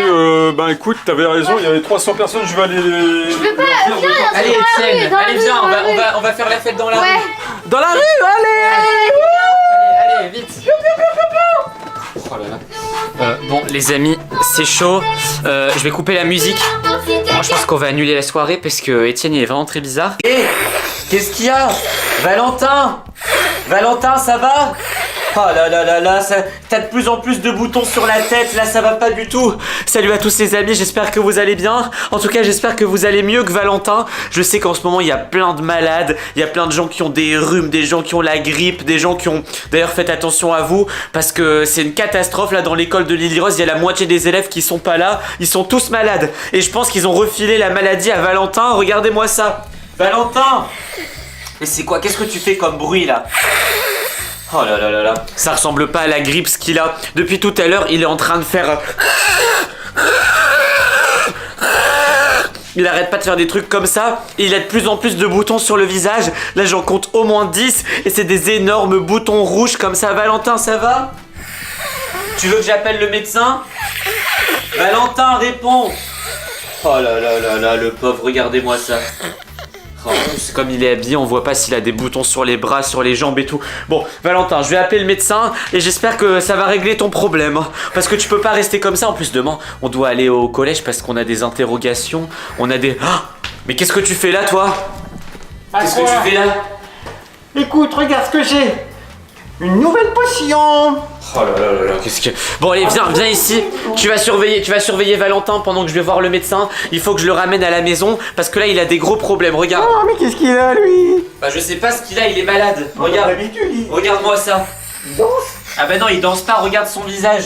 Ben écoute, t'avais raison, il y avait 300 personnes, je vais aller les. Je peux pas, viens, Allez, dans la Étienne, rue, dans la allez, rue, viens, dans la rue. on va faire la fête dans la Ouais. rue. Dans la rue, allez. Allez, vite. Oh là là. Bon, les amis, c'est chaud. Je vais couper la musique. Moi, je pense qu'on va annuler la soirée parce que Étienne il est vraiment très bizarre. Hé, qu'est-ce qu'il y a? Valentin, ça va? Oh là là là là, t'as de plus en plus de boutons sur la tête, là ça va pas du tout. Salut à tous les amis, j'espère que vous allez bien. En tout cas, j'espère que vous allez mieux que Valentin. Je sais qu'en ce moment, il y a plein de malades, il y a plein de gens qui ont des rhumes, des gens qui ont la grippe, des gens qui ont... D'ailleurs, faites attention à vous, parce que c'est une catastrophe là dans l'école de Lily Rose. Il y a la moitié des élèves qui sont pas là, ils sont tous malades. Et je pense qu'ils ont refilé la maladie à Valentin. Regardez-moi ça. Valentin! Mais c'est quoi? Qu'est-ce que tu fais comme bruit là? Oh là là là là. Ça ressemble pas à la grippe ce qu'il a. Depuis tout à l'heure, il est en train de faire... Il arrête pas de faire des trucs comme ça. Et il a de plus en plus de boutons sur le visage. Là, j'en compte au moins 10. Et c'est des énormes boutons rouges comme ça. Valentin, ça va? Tu veux que j'appelle le médecin? Valentin, réponds. Oh là là là là, le pauvre, regardez-moi ça. En plus, comme il est habillé, on voit pas s'il a des boutons sur les bras, sur les jambes et tout. Bon, Valentin, je vais appeler le médecin et j'espère que ça va régler ton problème. Parce que tu peux pas rester comme ça. En plus, demain, on doit aller au collège parce qu'on a des interrogations. On a des... Ah, mais qu'est-ce que tu fais là, toi? Qu'est-ce que tu fais là? Écoute, regarde ce que j'ai. Une nouvelle potion. Oh là là là là, qu'est-ce que... Bon allez, viens ici. Tu vas surveiller Valentin pendant que je vais voir le médecin. Il faut que je le ramène à la maison parce que là, il a des gros problèmes. Regarde. Oh, mais qu'est-ce qu'il a, lui? Bah je sais pas ce qu'il a, il est malade. Regarde. Regarde-moi ça. Il danse? Ah bah non, il danse pas, regarde son visage.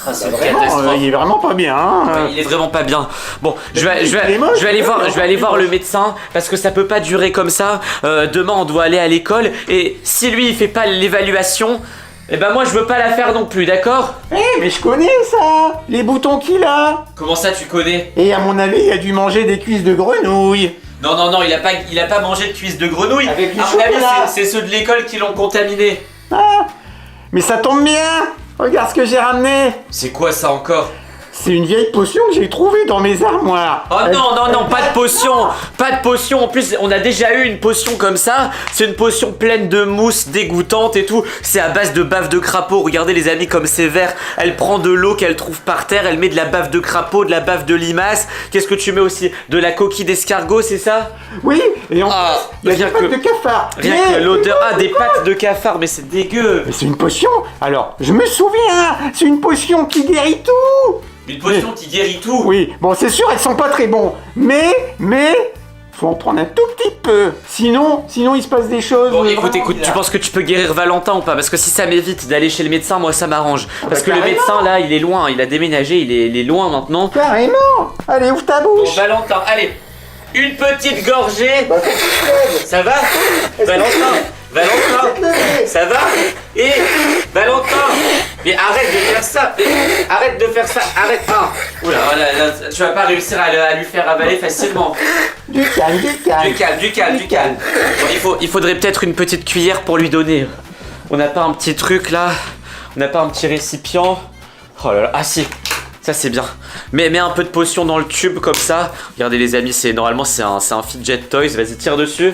Ah, c'est une catastrophe. Il est vraiment pas bien, hein. Ouais, il est vraiment pas bien. Bon, je vais aller voir le médecin parce que ça peut pas durer comme ça. Demain, on doit aller à l'école et si lui il fait pas l'évaluation, eh ben moi je veux pas la faire non plus, d'accord? Mais je connais ça. Les boutons qu'il a. Comment ça tu connais? Et à mon avis, il a dû manger des cuisses de grenouille. Non, il a pas mangé de cuisses de grenouille. Avec du à mon avis, chocolat. c'est ceux de l'école qui l'ont contaminé. Ah, mais ça tombe bien. Regarde ce que j'ai ramené. C'est quoi ça encore? C'est une vieille potion que j'ai trouvée dans mes armoires. Oh non, pas de potion. Pas de potion. En plus, on a déjà eu une potion comme ça. C'est une potion pleine de mousse dégoûtante et tout. C'est à base de bave de crapaud. Regardez les amis comme c'est vert. Elle prend de l'eau qu'elle trouve par terre. Elle met de la bave de crapaud, de la bave de limace. Qu'est-ce que tu mets aussi? De la coquille d'escargot, c'est ça? Oui, et en Ah, plus, il y a rien des pattes que- de cafard. Rien Mais- que l'odeur. Ah, des pattes de cafard, mais c'est dégueu. Mais c'est une potion. Alors, je me souviens, c'est une potion qui guérit tout. Une potion qui guérit tout. Oui, bon, c'est sûr, elles sont pas très bons. Mais, faut en prendre un tout petit peu. Sinon, il se passe des choses. Bon, vraiment écoute, tu bizarres. penses que tu peux guérir Valentin ou pas? Parce que si ça m'évite d'aller chez le médecin, moi ça m'arrange. Parce que le carrément. médecin là, il est loin, il a déménagé, il est loin maintenant. Carrément. Allez, ouvre ta Bon, bouche. Valentin, allez, une petite gorgée. Ça va? Valentin, ça va? Et Valentin, mais arrête de faire ça. Arrête de faire ça. Arrête. Ah. Oula, là, tu vas pas réussir à lui faire avaler facilement. Du calme, du calme. Du calme. Bon, il faudrait peut-être une petite cuillère pour lui donner. On n'a pas un petit truc là? On n'a pas un petit récipient? Oh là là, ah si, ça c'est bien. Mets un peu de potion dans le tube comme ça. Regardez les amis, normalement c'est un fidget toys. Vas-y, tire dessus.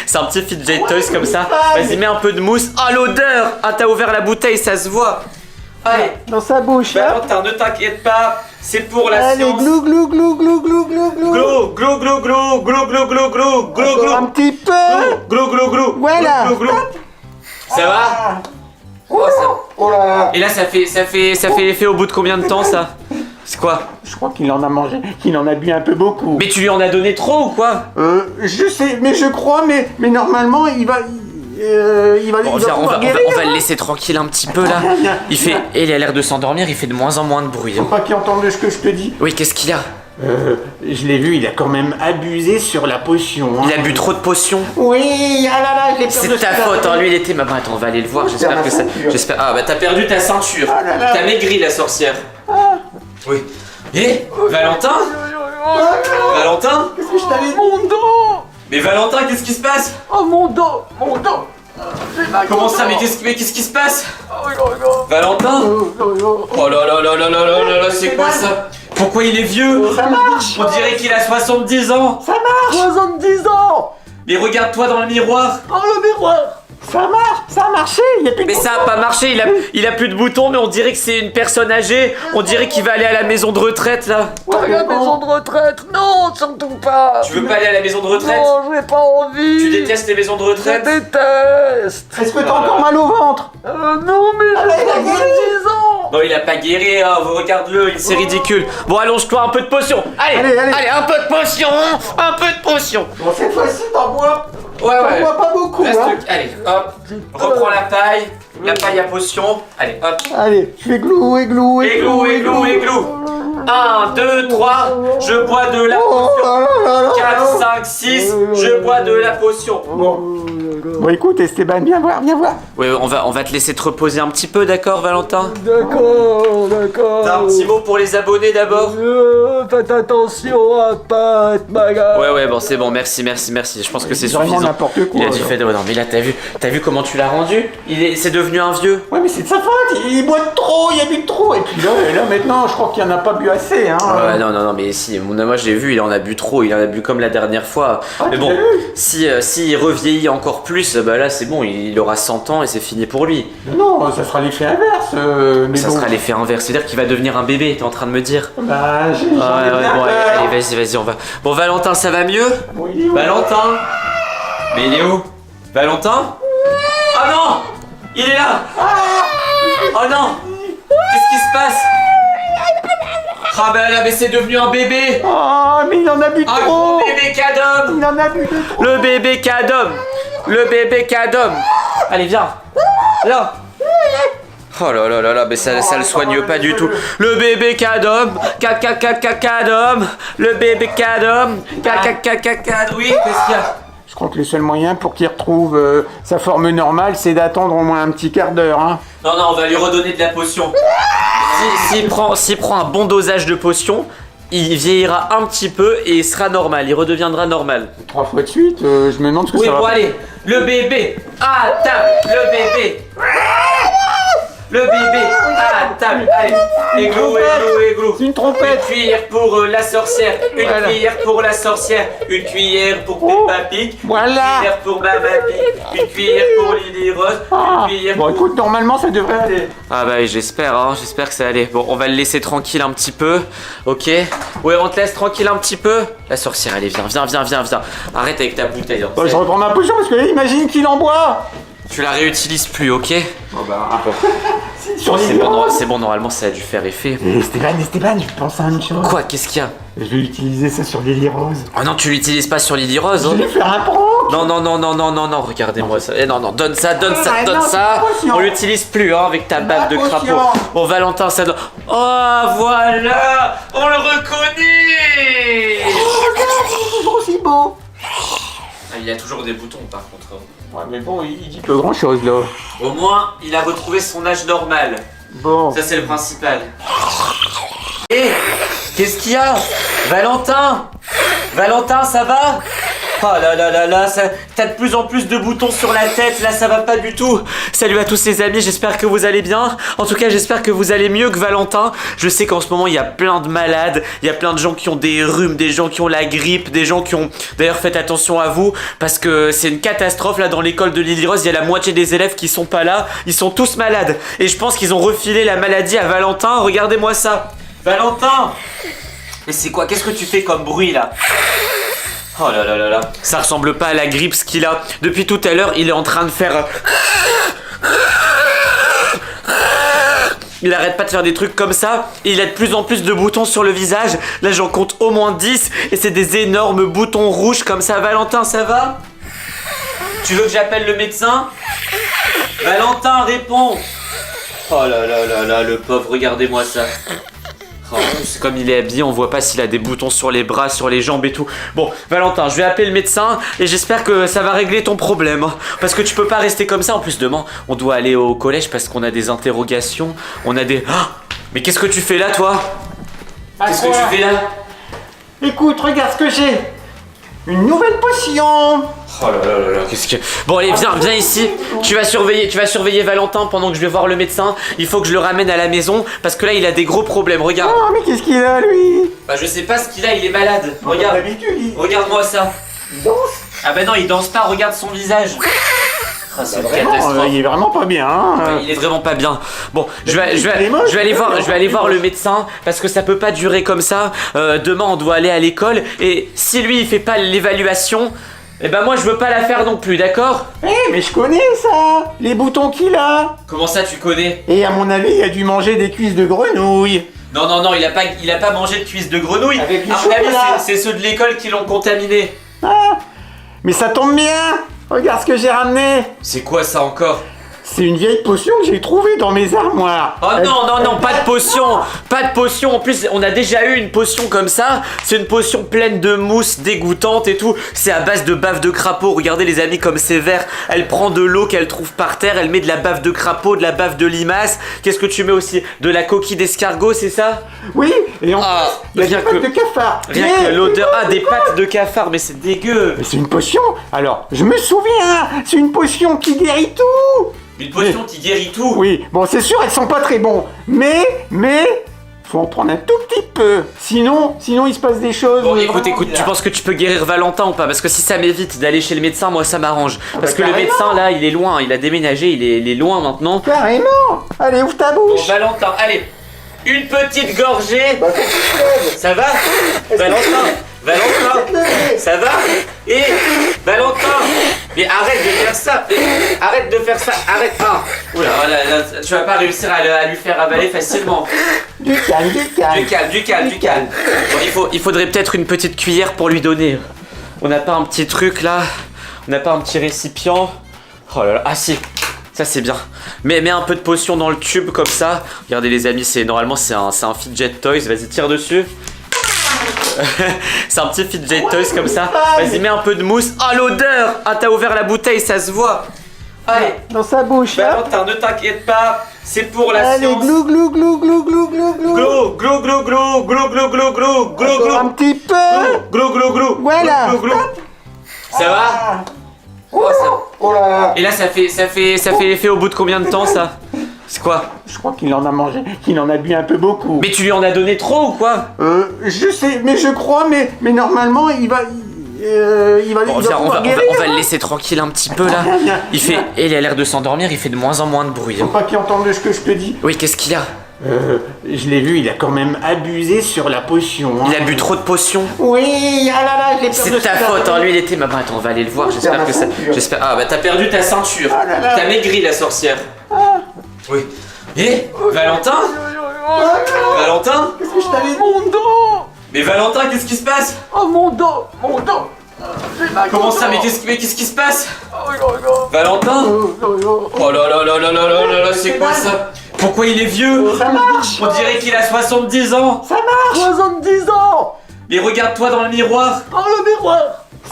C'est un petit fidget toys comme ça. Vas-y, mets un peu de mousse. Ah, l'odeur! Ah, t'as ouvert la bouteille, ça se voit. Allez, Dans sa bouche, là. Valentin, ne t'inquiète pas. C'est pour la Allez, science. glou, glou, glou, glou, glou, glou, glou. Glou, glou, glou, glou, glou, glou, glou, glou, glou, Encore un glou. petit peu. Glou, glou, glou. Voilà. Glou, glou, glou. Ça va? Ah. Oh, ça- Oh là là. Et là, ça fait effet au bout de combien de temps, ça? C'est quoi? Je crois qu'il en a mangé, qu'il en a bu un peu beaucoup. Mais tu lui en as donné trop ou quoi? Je sais, mais je crois, mais normalement, il va Bon, viens, pouvoir on guérir, va le hein. laisser tranquille un petit peu là. Il a l'air de s'endormir, il fait de moins en moins de bruit. Faut pas qu'il entende ce que je te dis. Oui, qu'est-ce qu'il a? Je l'ai vu, il a quand même abusé sur la potion. Il a bu trop de potions. Oui, ah là là, j'ai peur C'est de de ta ce faute, qu'il a hein. fait. Lui il était. Maman, attends, on va aller le voir. Perds J'espère ma que ça. ceinture. Ah bah t'as perdu ta ceinture. Ah là là. T'as maigri la sorcière. Oui. Et Valentin? Valentin? Qu'est-ce que je t'avais dit? Mon dos! Mais Valentin, qu'est-ce qui se passe? Oh mon dos! Mon dos! J'ai mal Comment au ça? dos. Mais qu'est-ce qui se passe? Oh, oh, oh. Valentin? Oh, oh, oh. Oh là là là là là là là là, c'est quoi ça? Pourquoi il est vieux? Ça marche. On dirait qu'il a 70 ans. Ça marche. 70 ans! Mais regarde-toi dans le miroir. Oh le miroir! Ça a marché, il y a plus de Mais ça a pas marché, il a plus de boutons, mais on dirait que c'est une personne âgée. On dirait qu'il va aller à la maison de retraite là. Ouais, La mais bon. maison de retraite, non, surtout pas. Tu veux pas aller à la maison de retraite? Non, j'ai pas envie. Tu détestes les maisons de Je retraite? déteste. Est-ce que t'as encore mal au ventre? Non, mais j'ai il a pas guéri. 10 ans. Non, il a pas guéri, hein, regarde-le, c'est ridicule. Bon, allonge-toi, un peu de potion. Allez, allez. un peu de potion, un peu de potion. Bon, cette fois-ci, t'en bois Ouais. pas beaucoup, Reste hein. allez, hop, reprends la paille à potion. Allez, hop. Allez, je fais glou, églou. 1, 2, 3, je bois de la Oh potion. là là là 4, là. 5, 6, je bois de la potion. Bon, écoute, Esteban, viens voir. Ouais, on va te laisser te reposer un petit peu, d'accord, Valentin? D'accord. T'as un petit mot pour les abonnés d'abord? Faites attention à pas être malade. Ouais, bon, c'est bon, merci. Je pense que c'est Vraiment suffisant. n'importe quoi. Il a dû faire. Non, mais là, t'as vu comment tu l'as rendu? C'est devenu un vieux. Ouais, mais c'est de sa faute, il boit de trop, il a bu de trop. Et puis là maintenant, je crois qu'il en a pas bu assez, hein. Ouais, non, mais si, moi j'ai vu, il en a bu trop, il en a bu comme la dernière fois. Mais tu bon, l'as vu si il revieillit encore plus, bah là c'est bon, il aura 100 ans et c'est fini pour lui. Non, ça sera l'effet inverse. Mais Ça bon. sera l'effet inverse, c'est-à-dire qu'il va devenir un bébé, t'es en train de me dire? Bah, j'en ai bien Bon, peur. allez, vas-y, on va. Bon, Valentin, ça va mieux? Bon, il est où? Valentin? Mais il est où? Valentin? Oh non! Il est là! Oh non! Qu'est-ce qui se passe? Ah bah là, mais c'est devenu un bébé! Oh, mais il en a bu Un trop. gros bébé cadom! Il en a bu de trop. Le bébé cadom! Le bébé cadom! Allez, viens! Là! Oh là, mais ça le soigne pas du tout. Le bébé cadom! Cadom! Le bébé cadom! Cadom! Oui, qu'est-ce qu'il y a? Je crois que le seul moyen pour qu'il retrouve sa forme normale, c'est d'attendre au moins un petit quart d'heure, hein. Non, on va lui redonner de la potion. S'il prend un bon dosage de potion, il vieillira un petit peu et il sera normal, il redeviendra normal. 3 fois de suite, je me demande ce que Oui, ça bon, va. allez, le bébé à table, le bébé. Le bébé à table, allez, églou. C'est une trompette. Une cuillère pour la sorcière, une Voilà. cuillère pour la sorcière, une cuillère pour Peppa Pig, Voilà. une cuillère pour Mama Pig, une cuillère pour Lily Rose, Ah. une cuillère Bon, pour... écoute, normalement, ça devrait aller. Ah bah oui, j'espère que ça allait. Bon, on va le laisser tranquille un petit peu, ok? Ouais, on te laisse tranquille un petit peu. La sorcière, allez, viens. Arrête avec ta bouteille. Hein. Bon, je reprends ma potion parce que là, imagine qu'il en boit. Tu la réutilises plus, ok? Bon, bah, sur les C'est bon, normalement ça a dû faire effet. Esteban, je pense à une chose. Quoi? Qu'est-ce qu'il y a? Je vais utiliser ça sur Lily Rose. Oh non, tu l'utilises pas sur Lily Rose, Je hein? vais faire un prank. Non, regardez-moi ça. Non, donne ça. non, c'est pas conscient. On l'utilise plus, hein, avec ta bave de Pas crapaud. conscient. Bon, Valentin, ça doit... Oh, voilà! On le reconnaît! C'est toujours aussi beau. Ah, il a toujours des boutons, par contre. Ouais, mais bon, il dit pas grand chose là. Au moins, il a retrouvé son âge normal. Bon. Ça, c'est le principal. Hé! Qu'est-ce qu'il y a? Valentin, ça va? Oh là, t'as de plus en plus de boutons sur la tête, là ça va pas du tout. Salut à tous les amis, j'espère que vous allez bien. En tout cas, j'espère que vous allez mieux que Valentin. Je sais qu'en ce moment, il y a plein de malades, il y a plein de gens qui ont des rhumes, des gens qui ont la grippe, des gens qui ont... D'ailleurs, faites attention à vous, parce que c'est une catastrophe, là, dans l'école de Lily Rose, il y a la moitié des élèves qui sont pas là, ils sont tous malades. Et je pense qu'ils ont refilé la maladie à Valentin, regardez-moi ça. Valentin! Mais c'est quoi? Qu'est-ce que tu fais comme bruit, là? Oh là, ça ressemble pas à la grippe ce qu'il a. Depuis tout à l'heure, il est en train de faire... Il arrête pas de faire des trucs comme ça. Et il a de plus en plus de boutons sur le visage. Là, j'en compte au moins 10. Et c'est des énormes boutons rouges comme ça. Valentin, ça va? Tu veux que j'appelle le médecin? Valentin, réponds! Oh là, le pauvre, regardez-moi ça. Oh, c'est comme il est habillé, on voit pas s'il a des boutons sur les bras, sur les jambes et tout. Bon, Valentin, je vais appeler le médecin et j'espère que ça va régler ton problème. Hein, parce que tu peux pas rester comme ça. En plus, demain, on doit aller au collège parce qu'on a des interrogations. On a des... Ah, mais qu'est-ce que tu fais là, toi? Qu'est-ce que tu fais là? Écoute, regarde ce que j'ai. Une nouvelle potion. Oh là, qu'est-ce que... Bon allez, viens ici. Tu vas surveiller Valentin pendant que je vais voir le médecin. Il faut que je le ramène à la maison parce que là il a des gros problèmes, regarde. Oh, mais qu'est-ce qu'il a, lui? Bah je sais pas ce qu'il a, il est malade. Regarde, D'habitude, il regarde-moi ça. danse. Ah bah non, il danse pas, regarde son visage. Ah, c'est une Vraiment, catastrophe. il est vraiment pas bien. Hein. Ouais, il est vraiment pas bien. Bon, je vais Il est moche, aller voir le médecin parce que ça peut pas durer comme ça. Demain, on doit aller à l'école et si lui il fait pas l'évaluation, eh ben moi je veux pas la faire non plus, d'accord? Mais je connais ça, les boutons qu'il a. Comment ça tu connais? Et à mon avis, il a dû manger des cuisses de grenouille. Non, il a pas mangé de cuisses de grenouille. Avec du À mon avis, chocolat. c'est ceux de l'école qui l'ont contaminé. Ah, mais ça tombe bien. Regarde ce que j'ai ramené. C'est quoi ça encore? C'est une vieille potion que j'ai trouvée dans mes armoires. Oh non, pas de potion. Pas de potion. En plus, on a déjà eu une potion comme ça. C'est une potion pleine de mousse dégoûtante et tout. C'est à base de bave de crapaud. Regardez les amis comme c'est vert. Elle prend de l'eau qu'elle trouve par terre. Elle met de la bave de crapaud, de la bave de limace. Qu'est-ce que tu mets aussi? De la coquille d'escargot, c'est ça? Oui, et en Ah, plus, il y a rien des pattes que- de cafard. Rien Mais- que l'odeur. Ah, des pattes de cafard, mais c'est dégueu. Mais c'est une potion. Alors, je me souviens, c'est une potion qui guérit tout. Une potion qui guérit tout. Oui, bon, c'est sûr, elles sont pas très bons. Mais, faut en prendre un tout petit peu. Sinon, il se passe des choses. Bon, écoute, vraiment tu bizarres. penses que tu peux guérir Valentin ou pas? Parce que si ça m'évite d'aller chez le médecin, moi ça m'arrange. Parce que le carrément. médecin là, il est loin, il a déménagé, il est loin maintenant. Carrément. Allez, ouvre ta Bon, bouche. Valentin, allez, une petite gorgée. Ça va? Valentin, ça va? Et Valentin, mais arrête de faire ça. Arrête de faire ça. Arrête. Ah. Oula, là, tu vas pas réussir à lui faire avaler facilement. Du calme, du calme. Du calme. Bon, il faudrait peut-être une petite cuillère pour lui donner. On n'a pas un petit truc là? On n'a pas un petit récipient? Oh là là, ah si, ça c'est bien. Mets un peu de potion dans le tube comme ça. Regardez les amis, normalement c'est un fidget toys. Vas-y, tire dessus. C'est un petit fidget toys comme ça. Vas-y, mets un peu de mousse. Ah, l'odeur! Ah, t'as ouvert la bouteille, ça se voit. Allez, Dans sa bouche, là. Valentin, ne t'inquiète pas. C'est pour la Allez, science. glou, glou, glou, glou, glou, glou, glou. Glou, glou, glou, glou, glou, glou, glou, glou, glou, Encore un glou. petit peu. Glou, glou, glou. Voilà. Glou, glou, glou. Ça va? Oh, ça... Oh là là. Et là, ça fait effet au bout de combien de temps, ça? C'est quoi? Je crois qu'il en a mangé, qu'il en a bu un peu beaucoup. Mais tu lui en as donné trop ou quoi? Je sais, mais je crois, mais normalement, il va Bon, viens, on va le laisser tranquille un petit peu là. Viens. Il a l'air de s'endormir, il fait de moins en moins de bruit. Faut pas qu'il entende ce que je te dis. Oui, qu'est-ce qu'il a? Je l'ai vu, il a quand même abusé sur la potion. Hein. Il a bu trop de potions. Oui, ah là là, j'ai peur C'est de de ta ça. faute, hein. Lui il était. Bah attends, on va aller le voir. J'espère ma que ça. ceinture. J'espère. Ah bah t'as perdu ta ceinture. Ah là là. T'as maigri la sorcière. Oui. Et Valentin? Valentin? Qu'est-ce que je t'avais dit? Mon dos! Mais Valentin, qu'est-ce qui se passe? Oh mon dos! Mon dos! J'ai mal Comment au ça? dos. Mais qu'est-ce qui se passe? Oh, oh, oh. Valentin? Oh. Oh là là là là là là là là, c'est quoi ça? Pourquoi il est vieux? Ça marche. On dirait qu'il a 70 ans. Ça marche. 70 ans! Mais regarde-toi dans le miroir. Oh le miroir!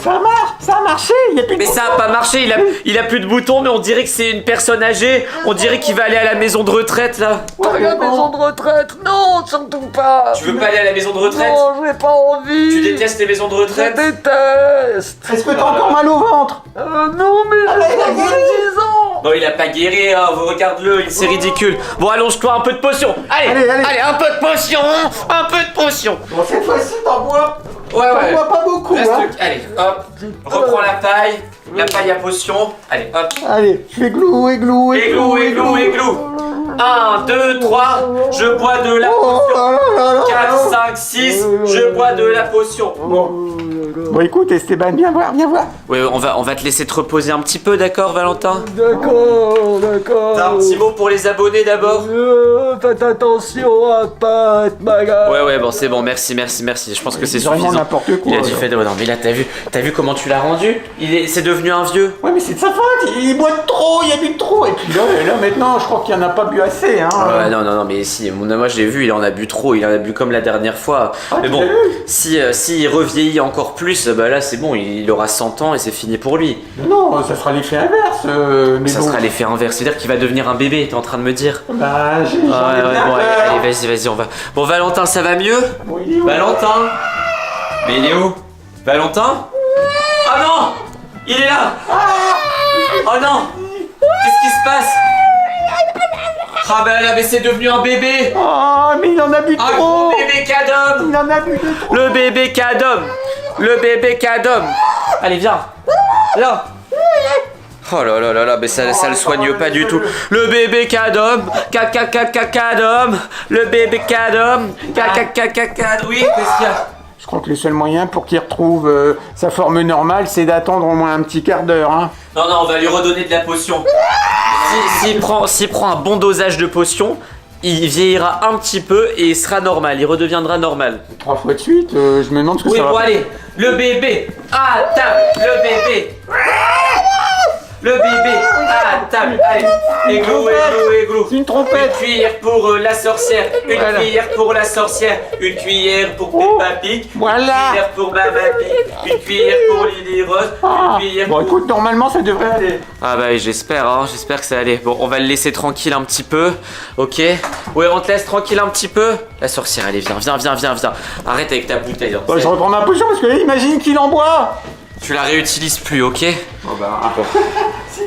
Ça marche. Ça a marché. Il y a plus de Mais ça a pas marché, il a plus de boutons, mais on dirait que c'est une personne âgée. On dirait qu'il va aller à la maison de retraite là. Oh, la maison de retraite! Non, surtout pas! Tu veux pas aller à la maison de retraite? Non, j'ai pas envie! Tu détestes les maisons de Je retraite? déteste! Est-ce que t'as encore mal au ventre? Non, mais là, il a j'ai guéri. 10 ans! Non, il a pas guéri, hein. Regarde-le, c'est ridicule. Bon, allonge-toi, un peu de potion. Allez. un peu de potion, un peu de potion. Bon, cette fois-ci, t'en bois Ouais, pas beaucoup. Reste Hein. allez, hop. Reprends la paille à potion. Allez, hop. Allez, je fais glou, églou, Églou, églou, églou. 1, 2, 3, je bois de la Oh potion. là là là 4, là. 5, 6, je bois de la potion. Bon, écoute, Esteban, viens voir, viens voir. Ouais, on va te laisser te reposer un petit peu, d'accord, Valentin? D'accord. T'as un petit mot pour les abonnés d'abord? Faites attention à pas être malade. Ouais, bon, c'est bon, merci. Je pense que c'est Vraiment suffisant. n'importe quoi. Il a dû alors. faire. Oh, non, mais là, t'as vu comment tu l'as rendu? C'est devenu un vieux. Ouais, mais c'est de sa faute, il boit de trop, il a bu de trop. Et puis là maintenant, je crois qu'il en a pas bu assez. Hein. Ouais, non, mais si, moi je l'ai vu, il en a bu trop, il en a bu comme la dernière fois. Ah, Mais tu bon, l'as vu si il revieillit encore plus, bah là c'est bon, il aura 100 ans et c'est fini pour lui. Non, ça sera l'effet inverse. Mais Ça bon. sera l'effet inverse, c'est-à-dire qu'il va devenir un bébé, t'es en train de me dire? Bah, j'ai Ouais, bon, allez, vas-y, on va. Bon, Valentin, ça va mieux? Bon, il est où? Valentin? Mais il est où? Valentin? Ah non! Il est là! Oh non! Qu'est-ce qui se passe? Ah bah là, mais c'est devenu un bébé! Oh, mais il en a bu Un trop. gros bébé cadom! Il en a bu de trop. Le bébé cadom! Le bébé cadom! Allez, viens! Là! Oh là là là là, mais ça le soigne pas du tout. Le bébé Cadom, Cadom, le bébé Cadom, oui, qu'est-ce qu'il y a? Je crois que le seul moyen pour qu'il retrouve sa forme normale, c'est d'attendre au moins un petit quart d'heure. Hein. Non, on va lui redonner de la potion. S'il prend un bon dosage de potion, il vieillira un petit peu et il sera normal, il redeviendra normal. 3 fois de suite, je me demande ce que Oui, ça va. bon allez, le bébé à table, le bébé. Le bébé à table, allez, églou. C'est une trompette. Une cuillère pour la sorcière, une cuillère pour la sorcière, une cuillère pour Peppa Pig, Voilà. une cuillère pour Mama Pig, une cuillère pour Lily Rose, une cuillère Bon, écoute, normalement, ça devrait aller. Ah bah oui, j'espère que ça allait. Bon, on va le laisser tranquille un petit peu, ok? Ouais, on te laisse tranquille un petit peu. La sorcière, allez, viens. Arrête avec ta bouteille. Hein. Bah, je reprends ma potion parce que là, imagine qu'il en boit. Tu la réutilises plus, ok? Oh bah...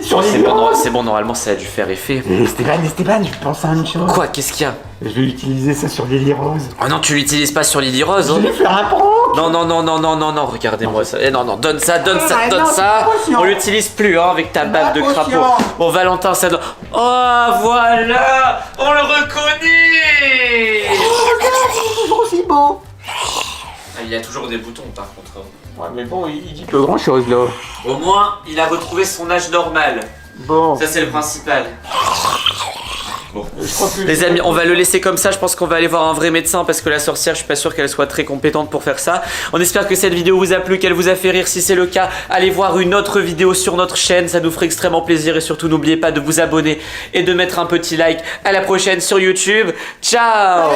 Sur les C'est bon, normalement ça a dû faire effet. Esteban, je pense à une chose. Quoi? Qu'est-ce qu'il y a? Je vais utiliser ça sur Lily Rose. Oh non, tu l'utilises pas sur Lily Rose, Je hein? vais faire un prank. Non, regardez-moi ça. Eh non, donne ça. non, c'est inconscient. On l'utilise plus, hein, avec ta bave de Inconscient. crapaud. Bon, Valentin, ça doit... Oh, voilà! On le reconnaît! C'est toujours aussi beau. Ah, il a toujours des boutons, par contre. Ouais, mais bon, il dit peu grand chose là. Au moins, il a retrouvé son âge normal. Bon. Ça, c'est le principal. Bon. Je crois que Les amis, on va le laisser comme ça. Je pense qu'on va aller voir un vrai médecin parce que la sorcière, je suis pas sûr qu'elle soit très compétente pour faire ça. On espère que cette vidéo vous a plu, qu'elle vous a fait rire. Si c'est le cas, allez voir une autre vidéo sur notre chaîne. Ça nous ferait extrêmement plaisir. Et surtout, n'oubliez pas de vous abonner et de mettre un petit like. À la prochaine sur YouTube. Ciao!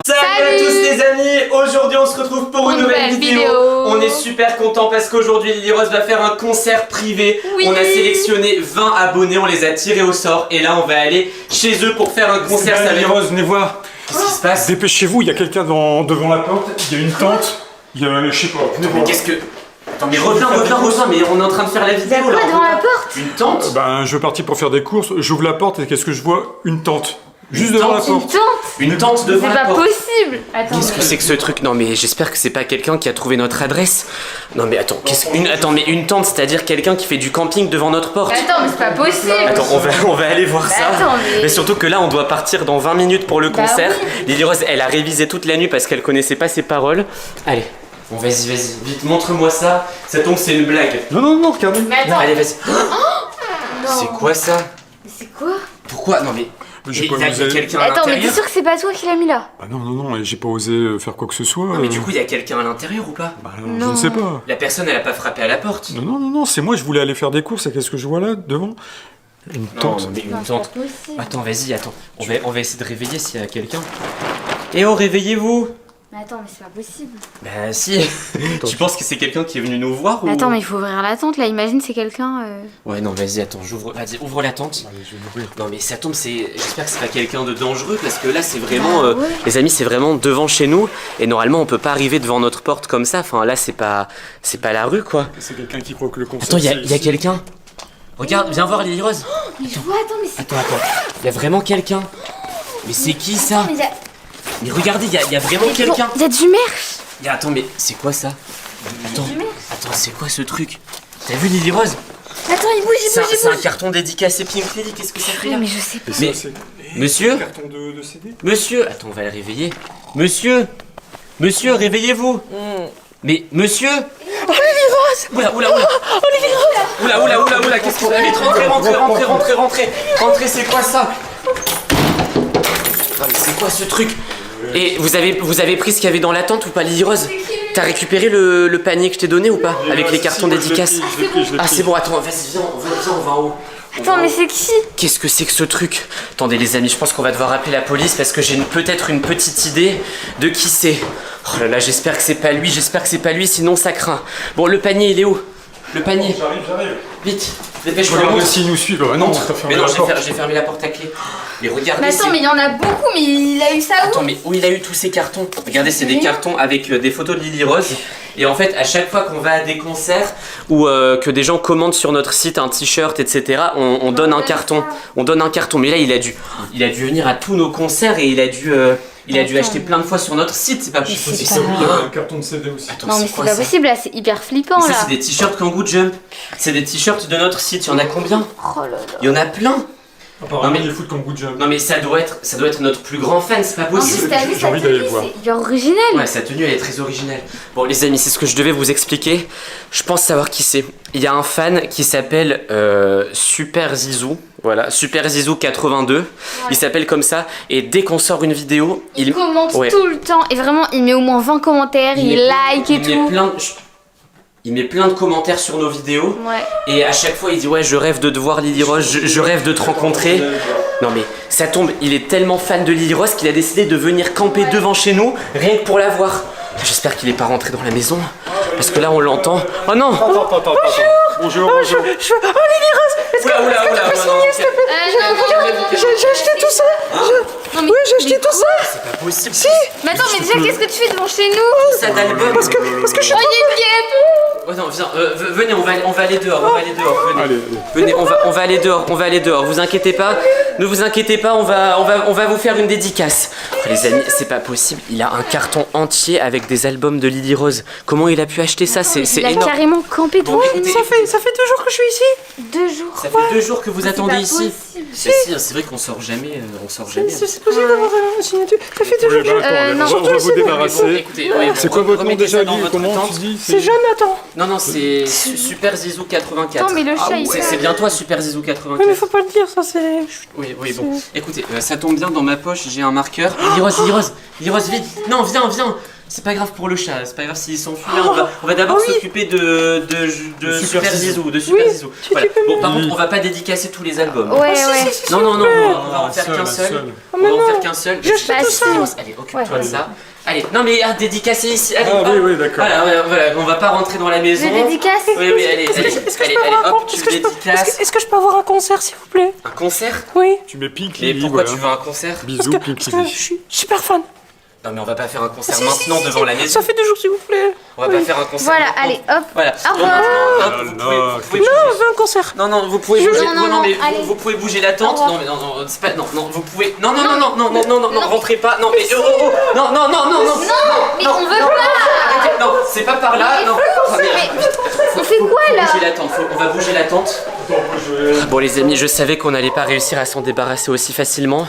Salut à tous les amis, aujourd'hui on se retrouve pour une nouvelle vidéo. On est super content parce qu'aujourd'hui Lily Rose va faire un concert privé. Oui. On a sélectionné 20 abonnés, on les a tirés au sort et là on va aller chez eux pour faire un concert. Ça va Lily être- Rose, venez voir. Qu'est-ce qui se passe? Dépêchez-vous, il y a quelqu'un devant la porte, il y a une tente, il y a, je sais pas, venez Mais voir. qu'est-ce que... Attends mais reviens, mais on est en train de faire la vidéo là. Quoi devant la porte? Une tente? Ben, je veux partir pour faire des courses, j'ouvre la porte et qu'est-ce que je vois? Une tente. Juste Une devant la tente? Une porte. tente? Une tente devant C'est la pas porte. possible. Attends. Qu'est-ce que c'est que ce truc? Non mais j'espère que c'est pas quelqu'un qui a trouvé notre adresse. Non mais attends, mais une tente, c'est-à-dire quelqu'un qui fait du camping devant notre porte. Attends, mais c'est pas possible. Attends, on va aller voir ça. attends, mais- surtout que là, on doit partir dans 20 minutes pour le Bah concert. oui. Lily Rose, elle a révisé toute la nuit parce qu'elle connaissait pas ses paroles. Allez, bon, vas-y, vite, montre-moi ça. Ça tombe, c'est une blague. Non, regardez. Mais attends. Allez, vas-y. Non. C'est quoi ça? Mais c'est quoi? Pourquoi? Non mais. J'ai Il pas y a osé. quelqu'un à Attends, mais t'es l'intérieur. sûr que c'est pas toi qui l'as mis là? Ah non, j'ai pas osé faire quoi que ce soit. Non, mais du coup, il y a quelqu'un à l'intérieur ou pas? Bah, je Non. ne sais pas. La personne, elle a pas frappé à la porte. Non, c'est moi, je voulais aller faire des courses et qu'est-ce que je vois là, devant? Une tente. mais Non, une c'est pas tente. possible. Attends, vas-y, attends. On va essayer de réveiller s'il y a quelqu'un. Eh oh, réveillez-vous! Mais attends, mais c'est pas possible. Bah si. Tu penses que c'est quelqu'un qui est venu nous voir ou... Mais attends, mais il faut ouvrir la tente là. Imagine, c'est quelqu'un. Ouais, non, vas-y, attends, vas-y, ouvre la tente. Allez, je vais l'ouvrir. Non, mais ça tombe, j'espère que c'est pas quelqu'un de dangereux parce que là, c'est vraiment. Ah ouais. Les amis, c'est vraiment devant chez nous et normalement, on peut pas arriver devant notre porte comme ça. Enfin, là, c'est pas la rue quoi. C'est quelqu'un qui croit que le concert. Attends, il y c'est a ici. quelqu'un. Regarde, viens voir Lily Rose. Mais je vois, attends, mais c'est. Attends. Il y a vraiment quelqu'un. Mais c'est qui ça? Mais Mais regardez, il y a vraiment quelqu'un. Il y a du merch. Attends, mais c'est quoi ça? Attends, c'est quoi ce truc? T'as vu Lily Rose? Attends, il bouge, C'est un carton dédicacé Pink Lady, qu'est-ce que ça fait là? Mais je sais pas. Et ça, Mais- c'est- Monsieur? Un carton de CD. Monsieur! Attends, on va le réveiller. Monsieur! Monsieur, réveillez-vous! Mais monsieur! Oh, Lily Rose! Oula, qu'est-ce qu'on a? Vite, rentrez, c'est quoi ça? Ah, mais c'est quoi ce truc? Et vous avez pris ce qu'il y avait dans la tente ou pas, Lily Rose? T'as récupéré le panier que je t'ai donné ou pas? Avec les cartons dédicaces? Ah, c'est bon, attends, vas-y, viens, on va en haut. Attends, mais c'est qui? Qu'est-ce que c'est que ce truc? Attendez les amis, je pense qu'on va devoir appeler la police parce que j'ai peut-être une petite idée de qui c'est. Oh là là, j'espère que c'est pas lui, sinon ça craint. Bon, le panier, il est où? Le panier, J'arrive. vite, Je dépêche-toi. regarde monte. s'ils nous suivent. Ah non, t'as Mais fermé non, la porte. j'ai fermé la porte à clé. Mais regardez, Mais attends, mais il y en a beaucoup, mais il a eu ça où? Attends, mais où il a eu tous ces cartons? Regardez, c'est des cartons avec des photos de Lily Rose. Et en fait, à chaque fois qu'on va à des concerts ou que des gens commandent sur notre site un t-shirt, etc., on donne un carton. On donne un carton. Mais là, il a dû venir à tous nos concerts et il a dû Il a dû acheter plein de fois sur notre site, c'est pas Mais possible. c'est Et pas ça, oui, il y vrai. avait un carton de CD aussi. Attends, Non, mais c'est c'est quoi pas ça? possible là, c'est hyper flippant Mais ça, là. c'est des t-shirts Kangoo Jump. C'est des t-shirts de notre site. Il y en a combien? Oh là là. Il y en a plein. Apparemment, Non, mais- il est foot comme Good Jump. Non mais ça doit être notre plus grand fan, c'est pas En plus, possible. t'as vu j'ai sa envie d'aller tenue, voir. c'est hyper original. Ouais, sa tenue elle est très originale. Bon les amis, c'est ce que je devais vous expliquer. Je pense savoir qui c'est. Il y a un fan qui s'appelle Super Zizou. Voilà, Super Zizou 82. Il s'appelle comme ça. Et dès qu'on sort une vidéo, Il commente Ouais. tout le temps et vraiment il met au moins 20 commentaires, il met- like et il met tout. il met plein de commentaires sur nos vidéos. Ouais. Et à chaque fois il dit ouais je rêve de te voir Lily Rose, je rêve de te rencontrer. Non mais ça tombe, il est tellement fan de Lily Rose qu'il a décidé de venir camper devant chez nous rien que pour la voir. J'espère qu'il est pas rentré dans la maison parce que là on l'entend. Oh non. Attends. Bonjour. Oula oula oula. Non, J'ai acheté tout ça. Non, mais, j'ai acheté tout ça. c'est pas possible. Mais attends, mais déjà qu'est-ce que tu fais devant chez nous? Ça d'album. Parce que Oh, il y a une guêpe. Oh non, viens, venez, on va aller dehors, venez. Allez. Venez, on va aller dehors, vous inquiétez pas. Ne vous inquiétez pas, on va vous faire une dédicace. Oh, les amis, c'est pas possible, il a un carton entier avec des albums de Lily Rose. Comment il a pu acheter ça? C'est Il a énorme. carrément campé Bon, devant chez écoutez, nous. Ça fait 2 jours que je suis ici. 2 jours. Ça fait 2 jours que vous C'est attendez pas ici. possible. Si, c'est vrai qu'on sort jamais, C'est possible d'avoir une signature. Ça fait 2 jours. Oui, d'accord, non. on va vous Bon, débarrasser. écoutez, oui, C'est bon, quoi votre nom remettez déjà, ça dans Lily? votre Comment tente. tu dis? C'est Jonathan. Non, c'est Super Zizou 84. Attends, mais le chat, il C'est bien toi, Super Zizou Oui, mais 84. faut pas le dire, ça c'est. Oui, bon. Écoutez, ça tombe bien, dans ma poche, j'ai un marqueur. Lily Rose, vite. Non, viens. C'est pas grave pour le chat, c'est pas grave s'il s'enfuit. On va d'abord s'occuper de Super Zizou. Voilà. Bon, par contre, on va pas dédicacer tous les albums. Ouais. Non, on va en faire qu'un un seul. seul. On va en faire qu'un seul. Bah, si. Allez, occupe-toi de ça. Allez, non mais dédicacer ici. Allez, Ah hop. oui, d'accord. Voilà, on va pas rentrer dans la maison. Je dédicace. Oui, allez, hop, tu dédicaces. Est-ce que je peux avoir un concert s'il vous plaît? Un concert? Oui. Tu mets Pink Mais Lily, pourquoi voilà. tu veux un concert? Bisous, Pink Parce que Lily. je suis super fan. Non mais on va pas faire un concert maintenant devant la maison. Ça fait 2 jours s'il vous plaît. On va pas faire un concert. Voilà, maintenant. allez, hop. Voilà. Au revoir. Hop, vous pouvez Non, bouger. je veux un concert. Non, vous pouvez bouger. Non, mais allez. vous pouvez bouger la tente. Au Non, mais non, c'est pas. Non, vous pouvez. Non, rentrez pas. Non, mais oh. Non. Mais on veut pas. Arrêtez. Non, c'est pas par là. Non. Ah, mais- On fait quoi là? Bouger la tente. On va bouger la tente. Bon les amis, je savais qu'on n'allait pas réussir à s'en débarrasser aussi facilement.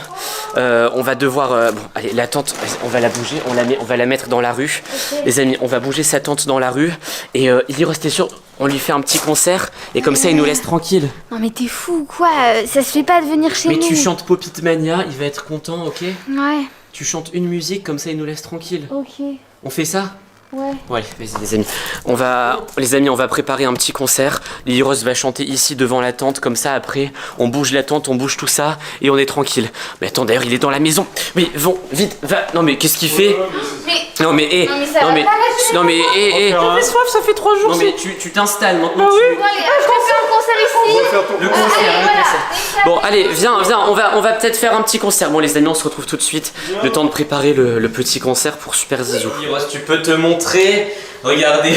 On va devoir... bon, allez, la tente, on va la bouger, on va la mettre dans la rue. Les amis, on va bouger sa tente dans la rue. Et il y restait sûr, on lui fait un petit concert. Et comme ça, il nous laisse tranquille. Non mais t'es fou ou quoi? Ça se fait pas de venir chez Mais nous. tu chantes Popit Mania, il va être content, ok? Ouais, Tu chantes une musique, comme ça, il nous laisse tranquille. ok. On fait ça? Ouais. Bon allez, vas-y les amis. On va préparer un petit concert. Lily Rose va chanter ici devant la tente, comme ça après, on bouge la tente, on bouge tout ça, et on est tranquille. Mais attends, d'ailleurs, il est dans la maison. Mais bon, vite, va. Non mais qu'est-ce qu'il fait? Mais Non mais Non, mais ça va pas, là, je vais J'ai soif, ça fait 3 jours. Non mais tu t'installes maintenant. Bah oui. bon, allez, je vais faire un concert ici. Le concert, Allez, le voilà. concert. Bon allez, viens, on va peut-être faire un petit concert. Bon les amis, on se retrouve tout de suite. Le temps de préparer le petit concert pour Super Zizou. Lily Rose, tu peux te montrer. Regardez,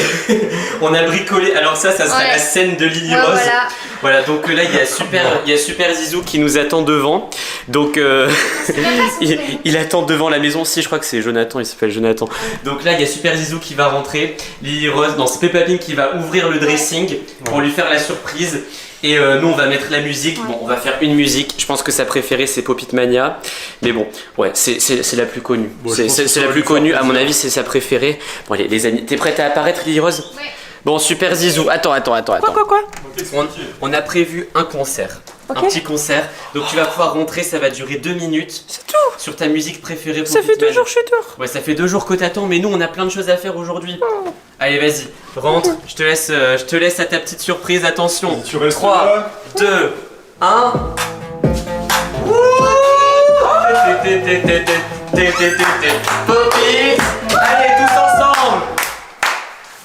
on a bricolé. Alors ça sera Ouais. la scène de Lily Ouais, Rose. voilà. Voilà, donc là il y a Super Zizou qui nous attend devant. Donc il attend devant la maison. Si, je crois que c'est Jonathan, il s'appelle Jonathan. Donc là il y a Super Zizou qui va rentrer. Lily Rose, non c'est Peppa Pig qui va ouvrir le dressing pour lui faire la surprise. Et nous on va mettre la musique. Bon, on va faire une musique. Je pense que sa préférée c'est Popit Mania. Mais bon, ouais, c'est la plus connue. Bon, je pense que C'est ça la va plus lui faire connue. À mon plaisir. avis, c'est sa préférée. Bon allez les amis, t'es prête à apparaître Lily Rose? Ouais. Bon, Super Zizou, attends. Quoi? On a prévu un concert, Ok. un petit concert. Donc tu vas pouvoir rentrer, ça va durer 2 minutes. C'est tout. Sur ta musique préférée. Ça fait 2 jours que je suis dehors. Ouais, ça fait 2 jours que t'attends, mais nous on a plein de choses à faire aujourd'hui. Allez, vas-y, rentre. Je te laisse à ta petite surprise. Attention. Tu restes 3, là. 2, 1. Popit, allez tous ensemble.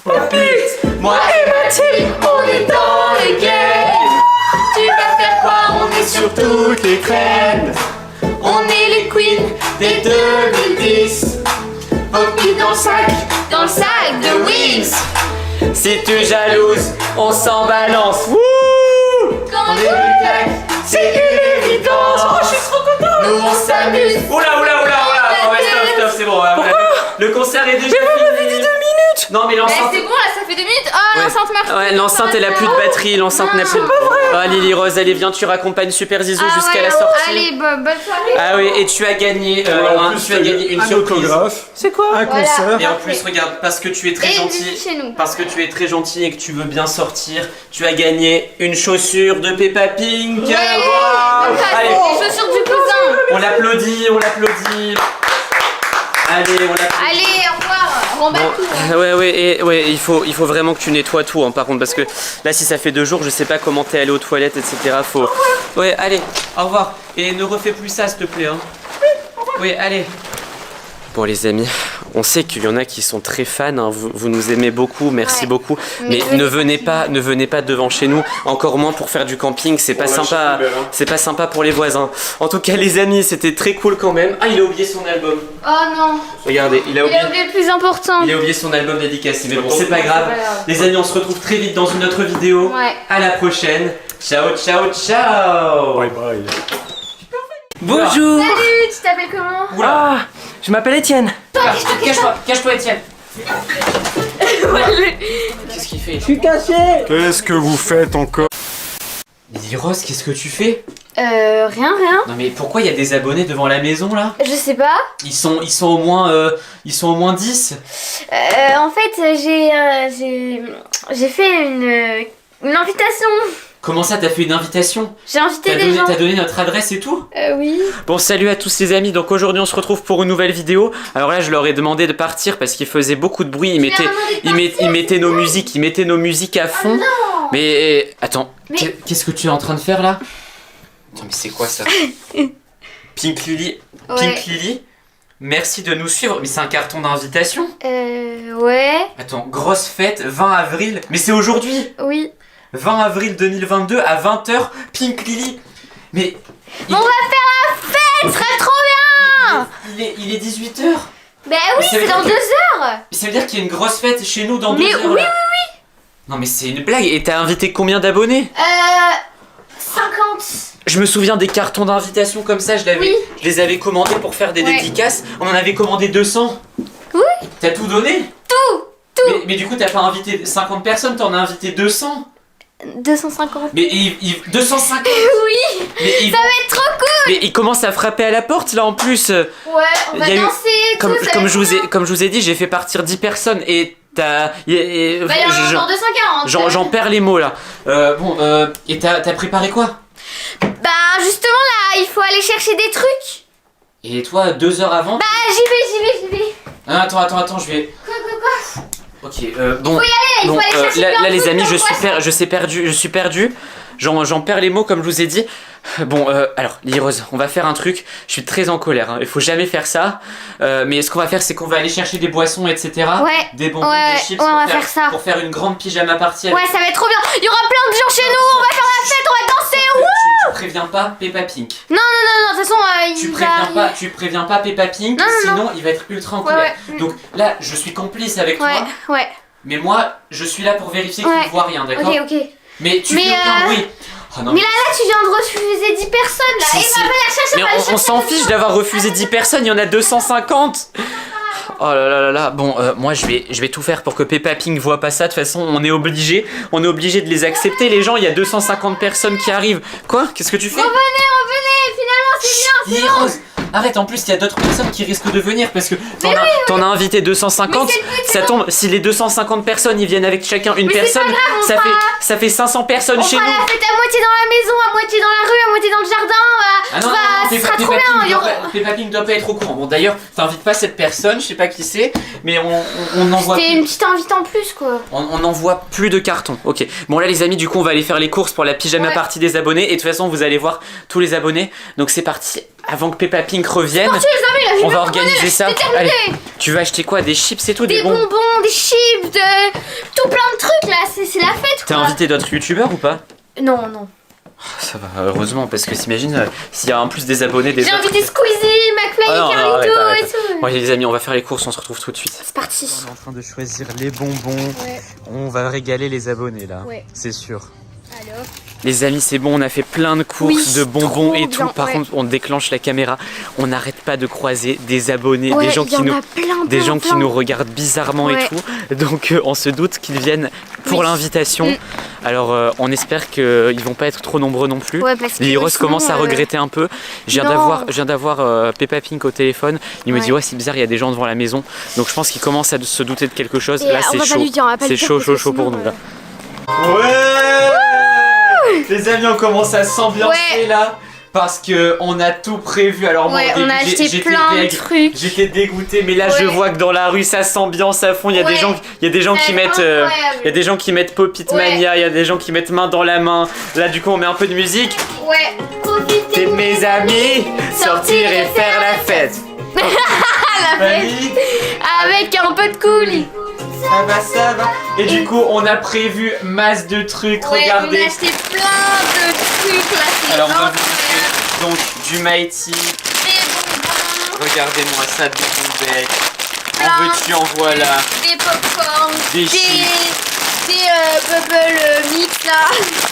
Popit, moi et Mathilde, on est dans les games. Tu vas faire quoi? On est sur toutes les crèmes. On est les queens des 2010. Popit dans le sac de Wings. Si tu jalouses, on s'en balance. Wouh! On est du tac, c'est une évidence. Oh, je suis trop content. Nous on s'amuse. Oula. Non, mais stop. l'heure est déjà finie. 2 minutes. Non mais l'enceinte. C'est bon là, ça fait 2 minutes. Oh, l'enceinte marche. Ouais, l'enceinte elle a plus de batterie, l'enceinte n'a plus de. Ah Lily Rose, allez viens, tu raccompagnes Super Zizou jusqu'à la sortie. Allez, bonne soirée. Ah oui, et tu as gagné, tu as gagné une un surprise. autographe, C'est quoi? un concert. Et en plus, regarde, parce que tu es très Et une gentil, visite chez nous. parce que tu es très gentil et que tu veux bien sortir, tu as gagné une chaussure de Peppa Pink. Ouais. Wow. Allez, Les chaussures du cousin. on l'applaudit, on l'applaudit. Allez, on l'applaudit. Allez, au revoir. On remballe tout. Ouais, il faut vraiment que tu nettoies tout, hein, par contre, parce que là, si ça fait 2 jours, je sais pas comment t'es allé aux toilettes, etc. Faut. Ouais, allez, au revoir. Et ne refais plus ça, s'il te plaît. Hein. Oui, allez. Bon, les amis, on sait qu'il y en a qui sont très fans. Hein. Vous nous aimez beaucoup, merci beaucoup. Mais ne venez pas devant chez nous, encore moins pour faire du camping. C'est pas sympa. C'est pas sympa pour les voisins. En tout cas, les amis, c'était très cool quand même. Ah, il a oublié son album. Oh non. Regardez, il a oublié le plus important. Il a oublié son album dédicacé, mais bon, c'est pas grave. Les amis, on se retrouve très vite dans une autre vidéo. Ouais. À la prochaine. Ciao, ciao, ciao. Bye bye. Bonjour. Salut, tu t'appelles comment? Ah, je m'appelle Étienne. Cache-toi, Étienne. Qu'est-ce qu'il fait? Je suis caché. Qu'est-ce que vous faites encore? Lily Rose, qu'est-ce que tu fais? Rien. Non mais pourquoi il y a des abonnés devant la maison là? Je sais pas. Ils sont au moins 10. En fait, j'ai fait une invitation. Comment ça, t'as fait une invitation? J'ai invité des gens. T'as donné notre adresse et tout? Oui. Bon, salut à tous les amis, donc aujourd'hui on se retrouve pour une nouvelle vidéo. Alors là je leur ai demandé de partir parce qu'ils faisaient beaucoup de bruit, ils mettaient nos musiques à fond. non. Mais attends, Mais- qu'est-ce que tu es en train de faire là? Attends mais c'est quoi ça? Pink Lily, Ouais. Pink Lily, merci de nous suivre, mais c'est un carton d'invitation? Ouais. Attends, grosse fête, 20 avril, mais c'est aujourd'hui! Oui. 20 avril 2022 à 20h, Pink Lily. Mais On va faire la fête, ce serait trop bien. il est 18h. Bah oui, ça veut c'est dire dans que- 2 heures. Ça veut dire qu'il y a une grosse fête chez nous dans 2 Mais heures. oui, là. Non mais c'est une blague. Et t'as invité combien d'abonnés? 50. Je me souviens des cartons d'invitation comme ça, je Oui. les avais commandés pour faire des Ouais. dédicaces. On en avait commandé 200. Oui. T'as tout donné? Tout. Mais du coup t'as pas invité 50 personnes, t'en as invité 200. 250. Mais 250. Oui. Mais Ça va être trop cool. mais il commence à frapper à la porte là en plus. Ouais, on va Il y a eu- danser. Comme, tout, ça comme, va je vous être ai, comme je vous ai dit, j'ai fait partir 10 personnes et t'as. Bah, il y en a encore 240. J'en perds les mots là. Et t'as préparé quoi? Bah, justement là, il faut aller chercher des trucs. Et toi, 2 heures avant? Bah, j'y vais. Ah, attends, je vais. Quoi. Ok, bon. Il faut aller chercher là, plein de les trucs amis, dans je le suis perdu. J'en perds les mots comme je vous ai dit. Bon, alors, Lily Rose, on va faire un truc. Je suis très en colère, hein. Il faut jamais faire ça. Mais ce qu'on va faire, c'est qu'on va aller chercher des boissons, etc. Ouais. Des bonbons, Ouais, des chips on va pour faire ça. pour faire une grande pyjama party. avec- Ouais, ça va être trop bien. Il y aura plein de gens chez nous. On va faire la fête, on va danser. Tu préviens pas Peppa Pink. Non, de toute façon, Tu préviens pas Peppa Pink, Non, sinon il va être ultra en colère. Donc là, je suis complice avec toi, Ouais. mais moi, je suis là pour vérifier qu'il Ouais. ne voit rien, d'accord? Ok. Mais tu Mais, fais aucun bruit. Oh, non, Mais là, tu viens de refuser 10 personnes là. Si, Et si. va venir chercher. mais va aller on chercher s'en des fiche gens. d'avoir refusé 10 personnes, il y en a 250. Oh là là. Bon, moi je vais tout faire pour que Peppa Pink voit pas ça. De toute façon, on est obligé de les accepter. Les gens, il y a 250 personnes qui arrivent. Quoi? Qu'est-ce que tu fais? Revenez. Finalement, c'est bien. Lily Rose, arrête, en plus il y a d'autres personnes qui risquent de venir parce que t'en as invité 250, ça tombe, si les 250 personnes ils viennent avec chacun une personne, ça fait 500 personnes On chez fera nous. la fête à moitié dans la maison, à moitié dans la rue, à moitié dans le jardin. Ah non, ce sera trop bien. Peppa Pink doit pas être au courant. Bon d'ailleurs, t'invites pas cette personne, je sais pas qui c'est, mais on envoie C'était une petite invite en plus quoi. on envoie plus de cartons. Ok. Bon là les amis, du coup on va aller faire les courses pour la pyjama Ouais. party des abonnés et de toute façon vous allez voir tous les abonnés. Donc c'est parti. Avant que Peppa Pink revienne, Tu les amis, là, on va organiser ça. c'est terminé. Allez, tu vas acheter quoi? Des chips et tout, Des bonbons. bonbons, des chips, tout plein de trucs là. C'est la fête T'as quoi. invité d'autres youtubeurs ou pas? Non. Ça va, heureusement, parce que t'imagines s'il y a en plus des abonnés des J'ai autres. invité Squeezie, McFly Ah non, et Carlito arrête. et tout. Bon allez, les amis, on va faire les courses, on se retrouve tout de suite. C'est parti. On est en train de choisir les bonbons. Ouais. On va régaler les abonnés là, Ouais. c'est sûr. Alors. Les amis, c'est bon, on a fait plein de courses, Oui, de bonbons trop et tout. bien, Par ouais. contre, on déclenche la caméra. On n'arrête pas de croiser des abonnés, Ouais, des gens il y en a des plein, gens qui plein. nous regardent bizarrement et Ouais. tout. Donc, on se doute qu'ils viennent pour Oui. l'invitation. Mm. Alors, on espère qu'ils vont pas être trop nombreux non plus. Ouais, parce que Lily Rose sinon, commence à regretter un peu. Je non. viens d'avoir Peppa Pink au téléphone. Il me dit Ouais. ouais, c'est bizarre, il y a des gens devant la maison. Donc, je pense qu'il commence à se douter de quelque chose. Et Là, on c'est va pas chaud. lui dire, on va pas C'est lui dire chaud, parce que chaud pour sinon, nous là. Ouais. Les amis, on commence à s'ambiancer Ouais. là parce que on a tout prévu. Alors moi, Ouais, au début, on a acheté j'étais plein de deg, trucs. j'étais dégoûté, mais là je Ouais. vois que dans la rue ça s'ambiance à fond. Il y a des Ouais. gens, il y a des gens qui C'est mettent, incroyable. il y a des gens qui mettent Pop-It Mania, il y a des gens qui mettent main dans la main. Là du coup, on met un peu de musique. Ouais. T'es mes amis, sortir et faire la fête. Famille, Avec un peu de coulis. ça va. Et du coup, on a prévu masse de trucs. Ouais, Regardez. on a acheté plein de trucs là. C'est Alors on va vous incroyable. montrer donc du Mighty. Des bonbons, Regardez-moi ça, des bons becs. Plein. En veux-tu, en voilà. des popcorn, Des bubble mix là,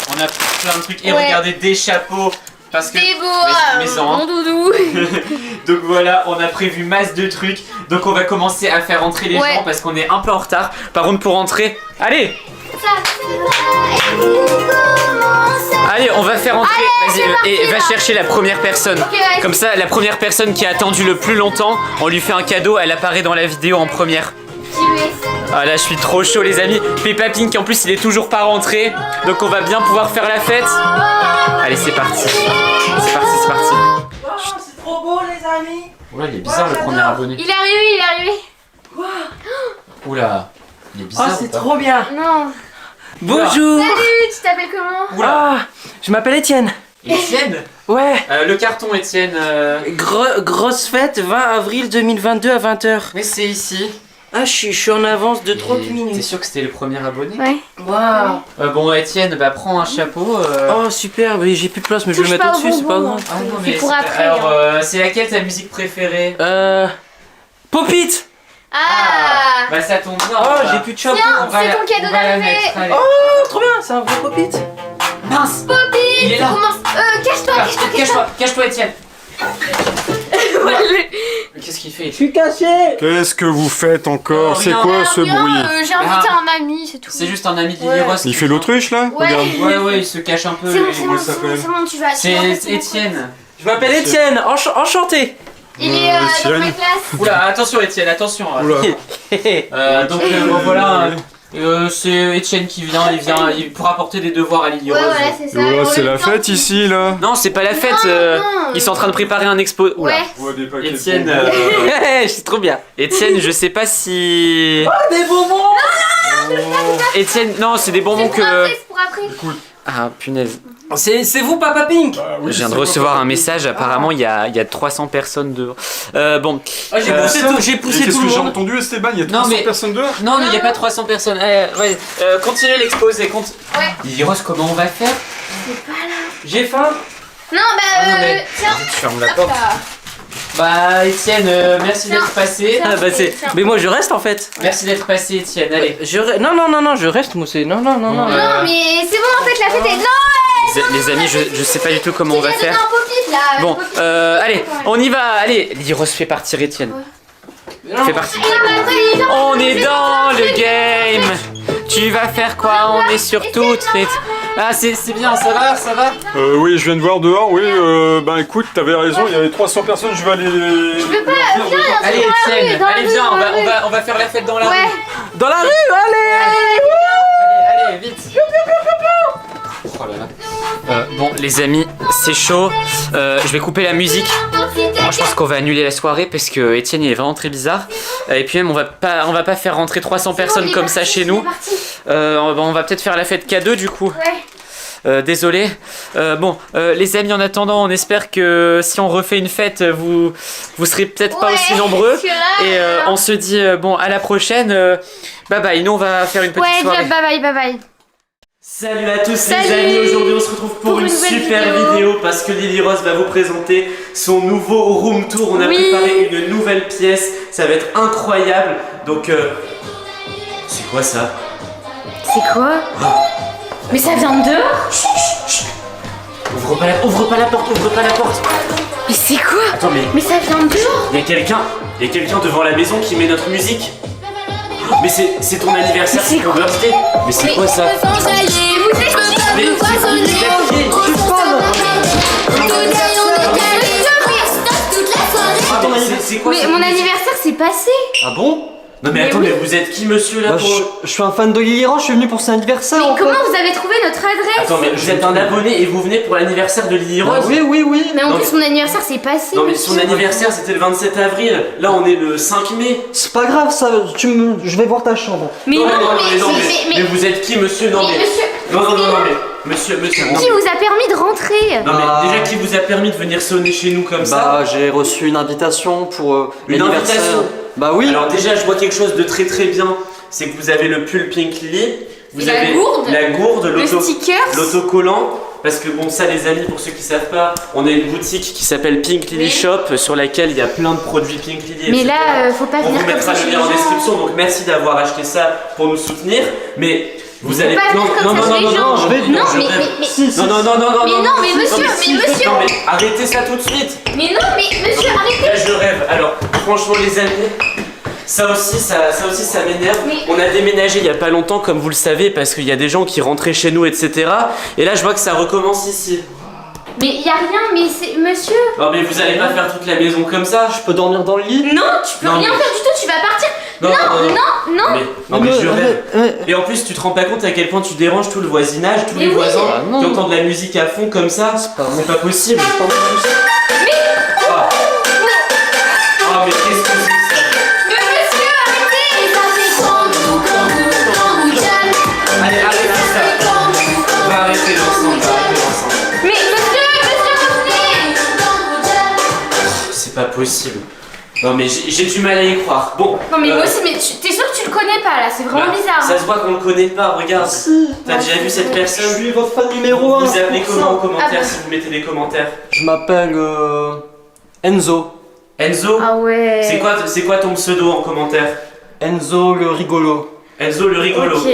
On a plein de trucs. Et Ouais. regardez des chapeaux. Parce que. des boas, Maison, hein. mon doudou. Donc voilà, on a prévu masse de trucs. Donc on va commencer à faire entrer les Ouais. gens parce qu'on est un peu en retard. Par contre, pour entrer, allez, allez, on va faire entrer. Vas-y, c'est parti, et va là. chercher la première personne. Ok, vas-y. Comme ça, la première personne qui a attendu le plus longtemps, on lui fait un cadeau. Elle apparaît dans la vidéo en première. Ah là, je suis trop chaud, les amis. Peppa Pink, en plus, il est toujours pas rentré. Donc on va bien pouvoir faire la fête. Allez, c'est parti. C'est parti, c'est parti. C'est trop beau, les amis. Oula, il est bizarre le premier abonné. Il est arrivé. Oula, il est bizarre. Oh, ou c'est pas trop bien. Non. Bonjour. Salut, tu t'appelles comment? Oula, Ah, je m'appelle Étienne. Étienne. Ouais. Le carton, Étienne. Grosse fête, 20 avril 2022 à 20h. Mais c'est ici. Ah, je suis en avance de 30 Et T'es minutes. sûr que c'était le premier abonné? Ouais. Waouh. Bon, Étienne, bah prends un chapeau. Oh, super, mais j'ai plus de place, mais je vais Touche le mettre pas au-dessus, aux c'est pas bonbons. grave. Ah non, C'est pour c'est- après, Alors, hein. c'est laquelle ta musique préférée? Pop-It. Ah. Bah ça tombe bien. Oh, ça. j'ai plus de chapeau. On va c'est la- ton cadeau on va la d'arrivée. mettre, allez. Oh, trop bien, c'est un vrai Pop-It. Mince. Poppy, Il est là. commence. Cache-toi, Là, cache-toi, Cache-toi, cache-toi, Étienne. cache-toi. Mais qu'est-ce qu'il fait? Je suis caché. Qu'est-ce que vous faites encore? C'est rien. quoi ce Rien, bruit? j'ai invité un ami, c'est tout. C'est juste un ami de Lily Ouais. Rose. Il qui fait vient. l'autruche là? Ouais. Regarde. Ouais, il se cache un peu. C'est bon, il- c'est il bon, s'appelle. c'est bon, tu vas. C'est Étienne. Je m'appelle Étienne, enchanté. Il est dans Étienne. ma classe. Oula, attention Étienne, attention. Oula. Donc bon, voilà, c'est Étienne qui vient, pour apporter des devoirs à Lily Ouais, Rose. voilà, c'est ça. Et voilà, En c'est même la temps, fête ici là. Non, c'est pas la fête. non. Ils sont en train de préparer un expo. Oula. Ouais. On voit des paquets de Étienne, bonbons. C'est trop bien. Étienne, je sais pas si. Des bonbons. Étienne, non, c'est des bonbons C'est pour que. après, c'est pour après. Ah punaise. C'est vous, Papa Pink. Ah oui, Je viens de c'est recevoir bon. un message. Apparemment, il y a 300 personnes dehors. Bon. Ah, j'ai poussé Et tout qu'est-ce le que j'ai monde. entendu, Esteban? Il y a Non, 300 mais- personnes dehors? Non, mais il n'y a pas 300 personnes. Ouais. Continuez l'exposé. Ouais. Lily Rose, comment on va faire? J'ai faim. Non, non, mais- tiens. Tu fermes la Hop porte. là. Bah, Étienne, merci Tiens. d'être passé. Tiens. Ah bah c'est. Mais moi je reste en fait. Merci d'être passé, Étienne. Allez. Non, je reste moi c'est. Non. Bon, Non, mais c'est bon en fait, la fête est. Non, Les amis, je sais pas du tout comment on va j'ai donné faire. un pop-it là. Bon, Pop-it. allez, on y va. Allez, Lily Rose fait partir Étienne. Fais partie. Et après, il est On est dans le game. Tu vas faire quoi? On est sur toutes les. Ah, c'est bien, ça va? Oui, je viens de voir dehors, oui. Ben écoute, t'avais raison, il y avait 300 personnes, je vais aller les. Je peux pas, viens, Allez, dans la Étienne, rue, dans la allez, rue, viens, dans la rue. on va faire la fête dans la Ouais. rue. Dans la rue, allez. Allez, vite. Oh là là. Bon, les amis, c'est chaud. Je vais couper la musique. Moi, je pense qu'on va annuler la soirée parce que Étienne il est vraiment très bizarre. Et puis même, on va pas faire rentrer 300 personnes comme ça chez nous. On va peut-être faire la fête K2 du coup. Ouais. Désolé. Les amis, en attendant, on espère que si on refait une fête, vous serez peut-être pas Ouais, aussi nombreux. je suis là. Et on se dit à la prochaine. Bye bye. Nous, on va faire une petite Ouais, soirée. bye bye. Salut à tous Salut. les amis, aujourd'hui on se retrouve pour une une nouvelle super vidéo parce que Lily Rose va vous présenter son nouveau room tour. On a Oui. préparé une nouvelle pièce, ça va être incroyable. Donc c'est quoi ça? C'est quoi? Mais ça vient de dehors? Chut, chut, chut. Ouvre pas la porte, ouvre pas la porte. Mais c'est quoi? Attends, Mais ça vient de dehors. il y a quelqu'un devant la maison qui met notre musique. Mais c'est ton anniversaire, c'est ton birthday. Mais c'est quoi ça? Mais c'est quoi Mais ça? mon anniversaire c'est passé. Ah bon? Non mais attends, mais vous êtes qui monsieur là Bah, pour... je suis un fan de Lily Rose, je suis venu pour son anniversaire Mais en comment fait. vous avez trouvé notre adresse? Attends, mais vous êtes un abonné et vous venez pour l'anniversaire de Lily Rose? Bah, oui. Mais en Non, plus mon anniversaire c'est passé. Non mais son monsieur. anniversaire c'était le 27 avril, là on est le 5 mai. C'est pas grave ça, je vais voir ta chambre. Mais non, mais vous êtes qui monsieur? Non mais... monsieur. Non mais... Monsieur, non, Qui vous a permis de rentrer? non mais Ah. déjà qui vous a permis de venir sonner chez nous comme ça? Bah j'ai reçu une invitation pour Une l'anniversaire. invitation? Bah oui. Alors déjà je vois quelque chose de très très bien, c'est que vous avez le pull Pink Lily, vous La avez gourde, la gourde, Le sticker. l'autocollant, parce que bon ça les amis, pour ceux qui savent pas, on a une boutique qui s'appelle Pink Lily Oui. Shop sur laquelle il y a plein de produits Pink Lily, Mais etc. là, faut pas On venir vous comme mettra ça le chez lien les en gens. description, donc merci d'avoir acheté ça pour nous soutenir, mais vous allez... pas venir comme ça chez les gens. je vais... Non, je mais- rêve. mais- Non, Mais non, mais monsieur, Non mais arrêtez ça tout de suite. Mais non, mais monsieur, arrêtez. Là je rêve. Alors franchement les amis, ça aussi ça m'énerve. Mais- On a déménagé il y a pas longtemps comme vous le savez parce qu'il y a des gens qui rentraient chez nous etc. Et là je vois que ça recommence ici. Mais y a rien, mais c'est monsieur. Non mais vous allez pas faire toute la maison comme ça. Je peux dormir dans le lit. Non, tu peux Non, rien mais- faire du tout, tu vas partir. Non. Mais je rêve. mais- Et en plus tu te rends pas compte à quel point tu déranges tout le voisinage, tous Mais les oui. voisins Ah, non. qui entendent la musique à fond comme ça. C'est pas possible. Ah. Ah mais qu'est-ce que c'est que ça? Mais monsieur, arrêtez. Allez, arrêtez ça. On va arrêter l'ensemble, Mais monsieur, revenez. C'est pas possible. Non mais j'ai du mal à y croire. Bon. Non mais moi aussi, mais t'es sûr que tu le connais pas là, c'est vraiment bah, bizarre. Ça se voit qu'on le connaît pas, regarde. T'as déjà vu cette Je personne? suis votre fan numéro 1. Vous appelez comment en commentaire Ah bah. si vous mettez des commentaires? Je m'appelle Enzo. Enzo? Ah ouais. C'est quoi ton pseudo en commentaire? Enzo le rigolo. Enzo le rigolo. Ok.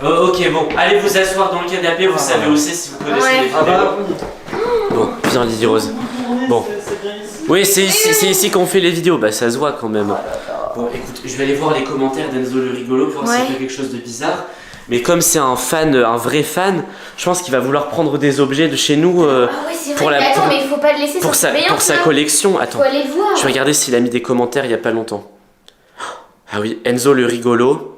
Ok, bon, allez vous asseoir dans le canapé, vous savez aussi si vous connaissez Ouais. les Ah vidéos. bah oui. Bon, viens Lily Rose. Bon. C'est bien ici. Oui, c'est ici qu'on fait les vidéos, bah ça se voit quand même. Bon, écoute, je vais aller voir les commentaires d'Enzo le rigolo pour voir s'il Ouais. y a quelque chose de bizarre. Mais comme c'est un fan, un vrai fan, je pense qu'il va vouloir prendre des objets de chez nous Ah ouais, c'est vrai. pour la- mais attends, pour- mais il faut pas le laisser pour sur sa surveillance, là. collection. Attends, Faut aller le voir. je vais regarder s'il a mis des commentaires il y a pas longtemps. Ah oui, Enzo le rigolo.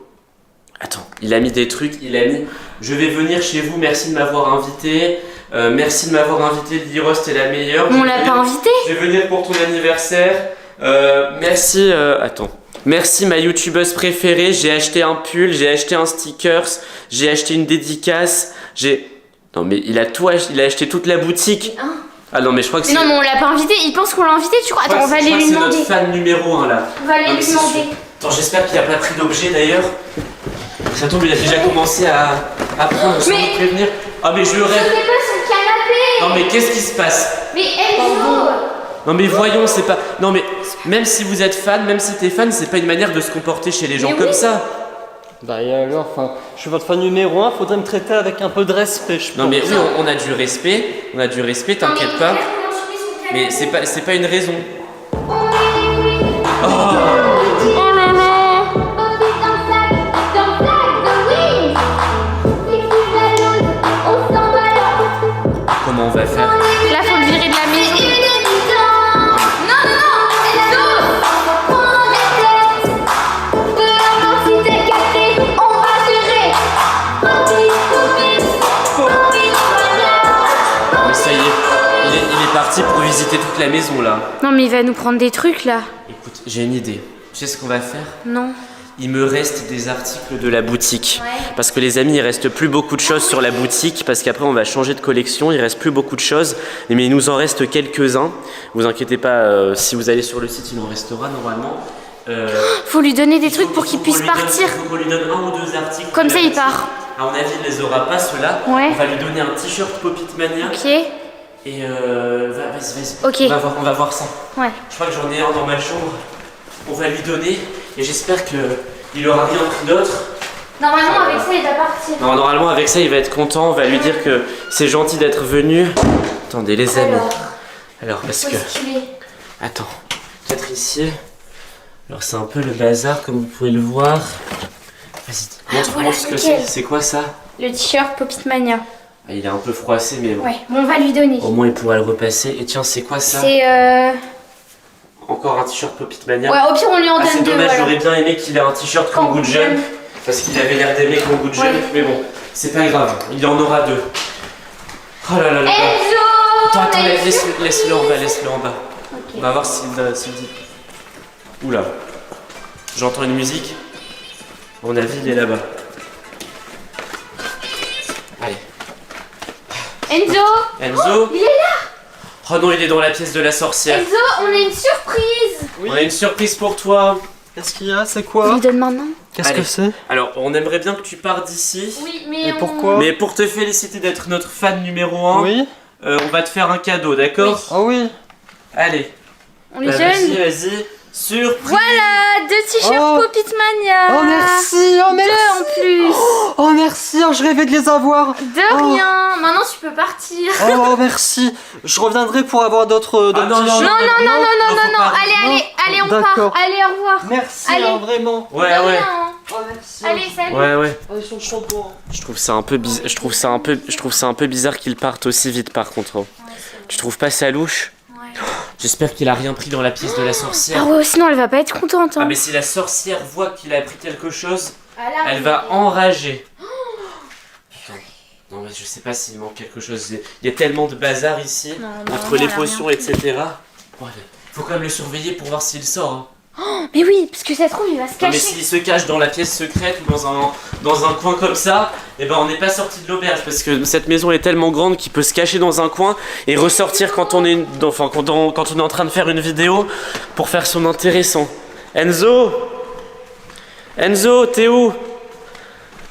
Attends, il a mis des trucs, il a mis « Je vais venir chez vous, merci de m'avoir invité. Merci de m'avoir invité, Lily Rose, t'es la meilleure. On l'a pas invité. Je vais venir pour ton anniversaire. Merci, attends. Merci ma youtubeuse préférée, j'ai acheté un pull, j'ai acheté un stickers, j'ai acheté une dédicace, Non mais il a tout acheté, il a acheté toute la boutique. Hein? Ah non mais je crois que Mais c'est... non, mais on l'a pas invité, il pense qu'on l'a invité, tu crois? Attends, on va aller lui C'est demander. notre fan numéro 1 là. On va aller Non, mais lui c'est demander. sûr. Attends, j'espère qu'il a pas pris d'objet d'ailleurs. Ça tombe, il a déjà commencé à prendre sans Mais- nous prévenir. Ah mais je Je rêve. sais pas sur le canapé. Non mais qu'est-ce qui se passe? Mais Enzo. Non mais voyons, c'est pas... Non mais même si vous êtes fan, même si t'es fan, c'est pas une manière de se comporter chez les gens Mais comme oui. ça. Bah et alors, enfin, je suis votre fan numéro 1, faudrait me traiter avec un peu de respect, je pense. Non mais oui, on a du respect, t'inquiète pas. Mais c'est pas une raison. Oh là là. Comment on va faire? Là, faut le virer de la maison. Mais ça y est, il est parti pour visiter toute la maison là. Non, mais il va nous prendre des trucs là. Écoute, j'ai une idée. Tu sais ce qu'on va faire? Non. Il me reste des articles de la boutique. Ouais. Parce que les amis, il reste plus beaucoup de choses sur la boutique. Parce qu'après, on va changer de collection. Il reste plus beaucoup de choses. Mais il nous en reste quelques-uns. Vous inquiétez pas, si vous allez sur le site, il en restera normalement. Faut lui donner des truques pour qu'il puisse partir. Il faut qu'on lui donne un ou deux articles. Comme de ça, la il boutique. part. À mon avis, il les aura pas ceux-là. Ouais. On va lui donner un t-shirt Popit Mania. Ok. Et vas-y. Ok. On va voir ça. Ouais. Je crois que j'en ai un dans ma chambre. On va lui donner. Et j'espère qu'il aura rien pris d'autre. Normalement, avec ça, il va partir. Non, normalement, avec ça, il va être content. On va lui dire que c'est gentil d'être venu. Attendez, les amis. Alors, parce Où que. est-ce qu'il est? Attends, peut-être ici. Alors, c'est un peu le bazar, comme vous pouvez le voir. Vas-y, montre-moi voilà, ce que nickel. c'est. C'est quoi ça? Le t-shirt Popitmania. Ah, il est un peu froissé, mais bon. Ouais, bon, on va lui donner. Au moins, il pourra le repasser. Et tiens, c'est quoi ça? C'est Encore un t-shirt Popitmania. Ouais, au pire, on lui en Ah, donne c'est deux. dommage, Voilà. j'aurais bien aimé qu'il ait un t-shirt comme Good Jump. Parce qu'il avait l'air d'aimer comme Good Jump. Ouais. Mais bon, c'est pas grave. Il en aura deux. Oh là là là là. Enzo! Attends, on a une laisse-le en bas, surprise. laisse-le en bas. Ok. On va voir s'il dit. Oula. J'entends une musique. À mon avis, il est là-bas. Allez. Enzo! Enzo? Il est là! Oh non, il est dans la pièce de la sorcière. Enzo, on a une surprise! On a une surprise pour toi. Qu'est-ce qu'il y a? C'est On quoi? lui donne maintenant? Qu'est-ce Allez. que c'est? Alors, on aimerait bien que tu partes d'ici. Oui, mais Et pourquoi? Mais pour te féliciter d'être notre fan numéro 1, Oui? on va te faire un cadeau, d'accord? Ah oui. Allez. On lui Bah, vas-y, donne. vas-y. Surprise. Voilà, 2 t-shirts Oh. Popitmania! Oh merci, oh merci. 2 en plus! Oh merci, oh, je rêvais de les avoir. De Oh. rien! Maintenant tu peux partir! Oh merci. Je reviendrai pour avoir d'autres Ah, non, non, t-shirts. Non, faut pas. Allez, allez, on D'accord. part! Allez, au revoir! Merci, Allez. hein, vraiment. Ouais, De ouais. rien, hein. Oh merci. Allez, salut! Ouais, ouais. Oh, ils sont trop beaux. Je trouve ça un peu bizarre. Je trouve ça un peu bizarre qu'il parte aussi vite par contre. Ouais, c'est vrai. Tu trouves pas ça louche? Ouais. J'espère qu'il a rien pris dans la pièce de la sorcière. Ah ouais, sinon elle va pas être contente. Ah Hein. mais si la sorcière voit qu'il a pris quelque chose, Ah, là, elle va enrager. Putain. Non mais je sais pas s'il manque quelque chose. Il y a tellement de bazar ici, Non, entre normalement, les elle a potions, rien etc. Bon, allez. Faut quand même le surveiller pour voir s'il sort. Hein. Mais oui, parce que ça se trouve, il va se Non, mais cacher. s'il se cache dans la pièce secrète ou dans un coin comme ça, eh ben on n'est pas sorti de l'auberge parce que cette maison est tellement grande qu'il peut se cacher dans un coin et ressortir quand on est, quand on est en train de faire une vidéo pour faire son intéressant. Enzo, t'es où?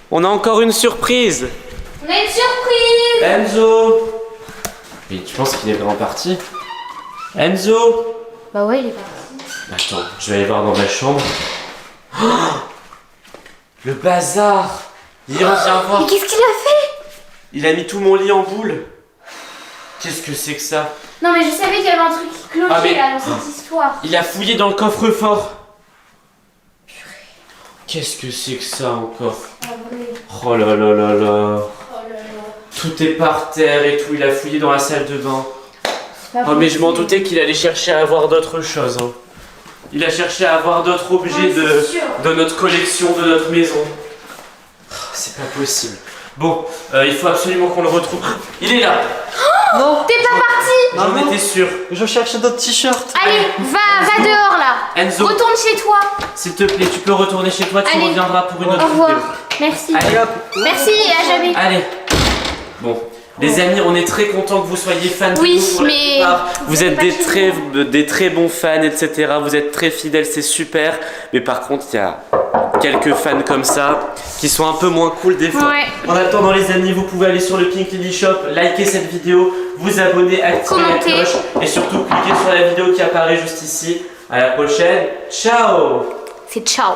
On a encore une surprise. On a une surprise! Enzo. Mais tu penses qu'il est vraiment parti? Enzo. Bah ouais, il est parti. Attends, je vais aller voir dans ma chambre. Oh, le bazar! Viens voir. Mais qu'est-ce qu'il a fait? Il a mis tout mon lit en boule. Qu'est-ce que c'est que ça? Non, mais je savais qu'il y avait un truc qui clochait Ah, mais- là dans cette histoire. Il a fouillé dans le coffre-fort. Qu'est-ce que c'est que ça encore? Ah, vrai. Oh là là là là. Oh là là. Tout est par terre et tout. Il a fouillé dans la salle de bain. C'est pas Oh mais je m'en possible. doutais qu'il allait chercher à avoir d'autres choses. Hein. Il a cherché à avoir d'autres objets Ouais, c'est sûr. de notre collection, de notre maison. Oh, c'est pas possible. Bon, il faut absolument qu'on le retrouve. Il est là. Non. T'es pas parti! J'en Maman. étais sûr. Je cherchais d'autres t-shirts. Allez, va dehors là! Enzo, Retourne chez toi! s'il te plaît, tu peux retourner chez toi. Tu Allez. reviendras pour une Au autre revoir! vidéo. Merci! Allez hop. Merci et à jamais! Allez. Bon. Les amis, on est très contents que vous soyez fans de Oui, nous pour la mais plupart. Vous êtes pas chez des très bons fans, etc. Vous êtes très fidèles, c'est super. Mais par contre, il y a quelques fans comme ça qui sont un peu moins cool des fois. Ouais. En attendant, les amis, vous pouvez aller sur le Pink Lily Shop, liker cette vidéo, vous abonner, activer Commenter. la cloche et surtout cliquer sur la vidéo qui apparaît juste ici. À la prochaine. Ciao! C'est ciao!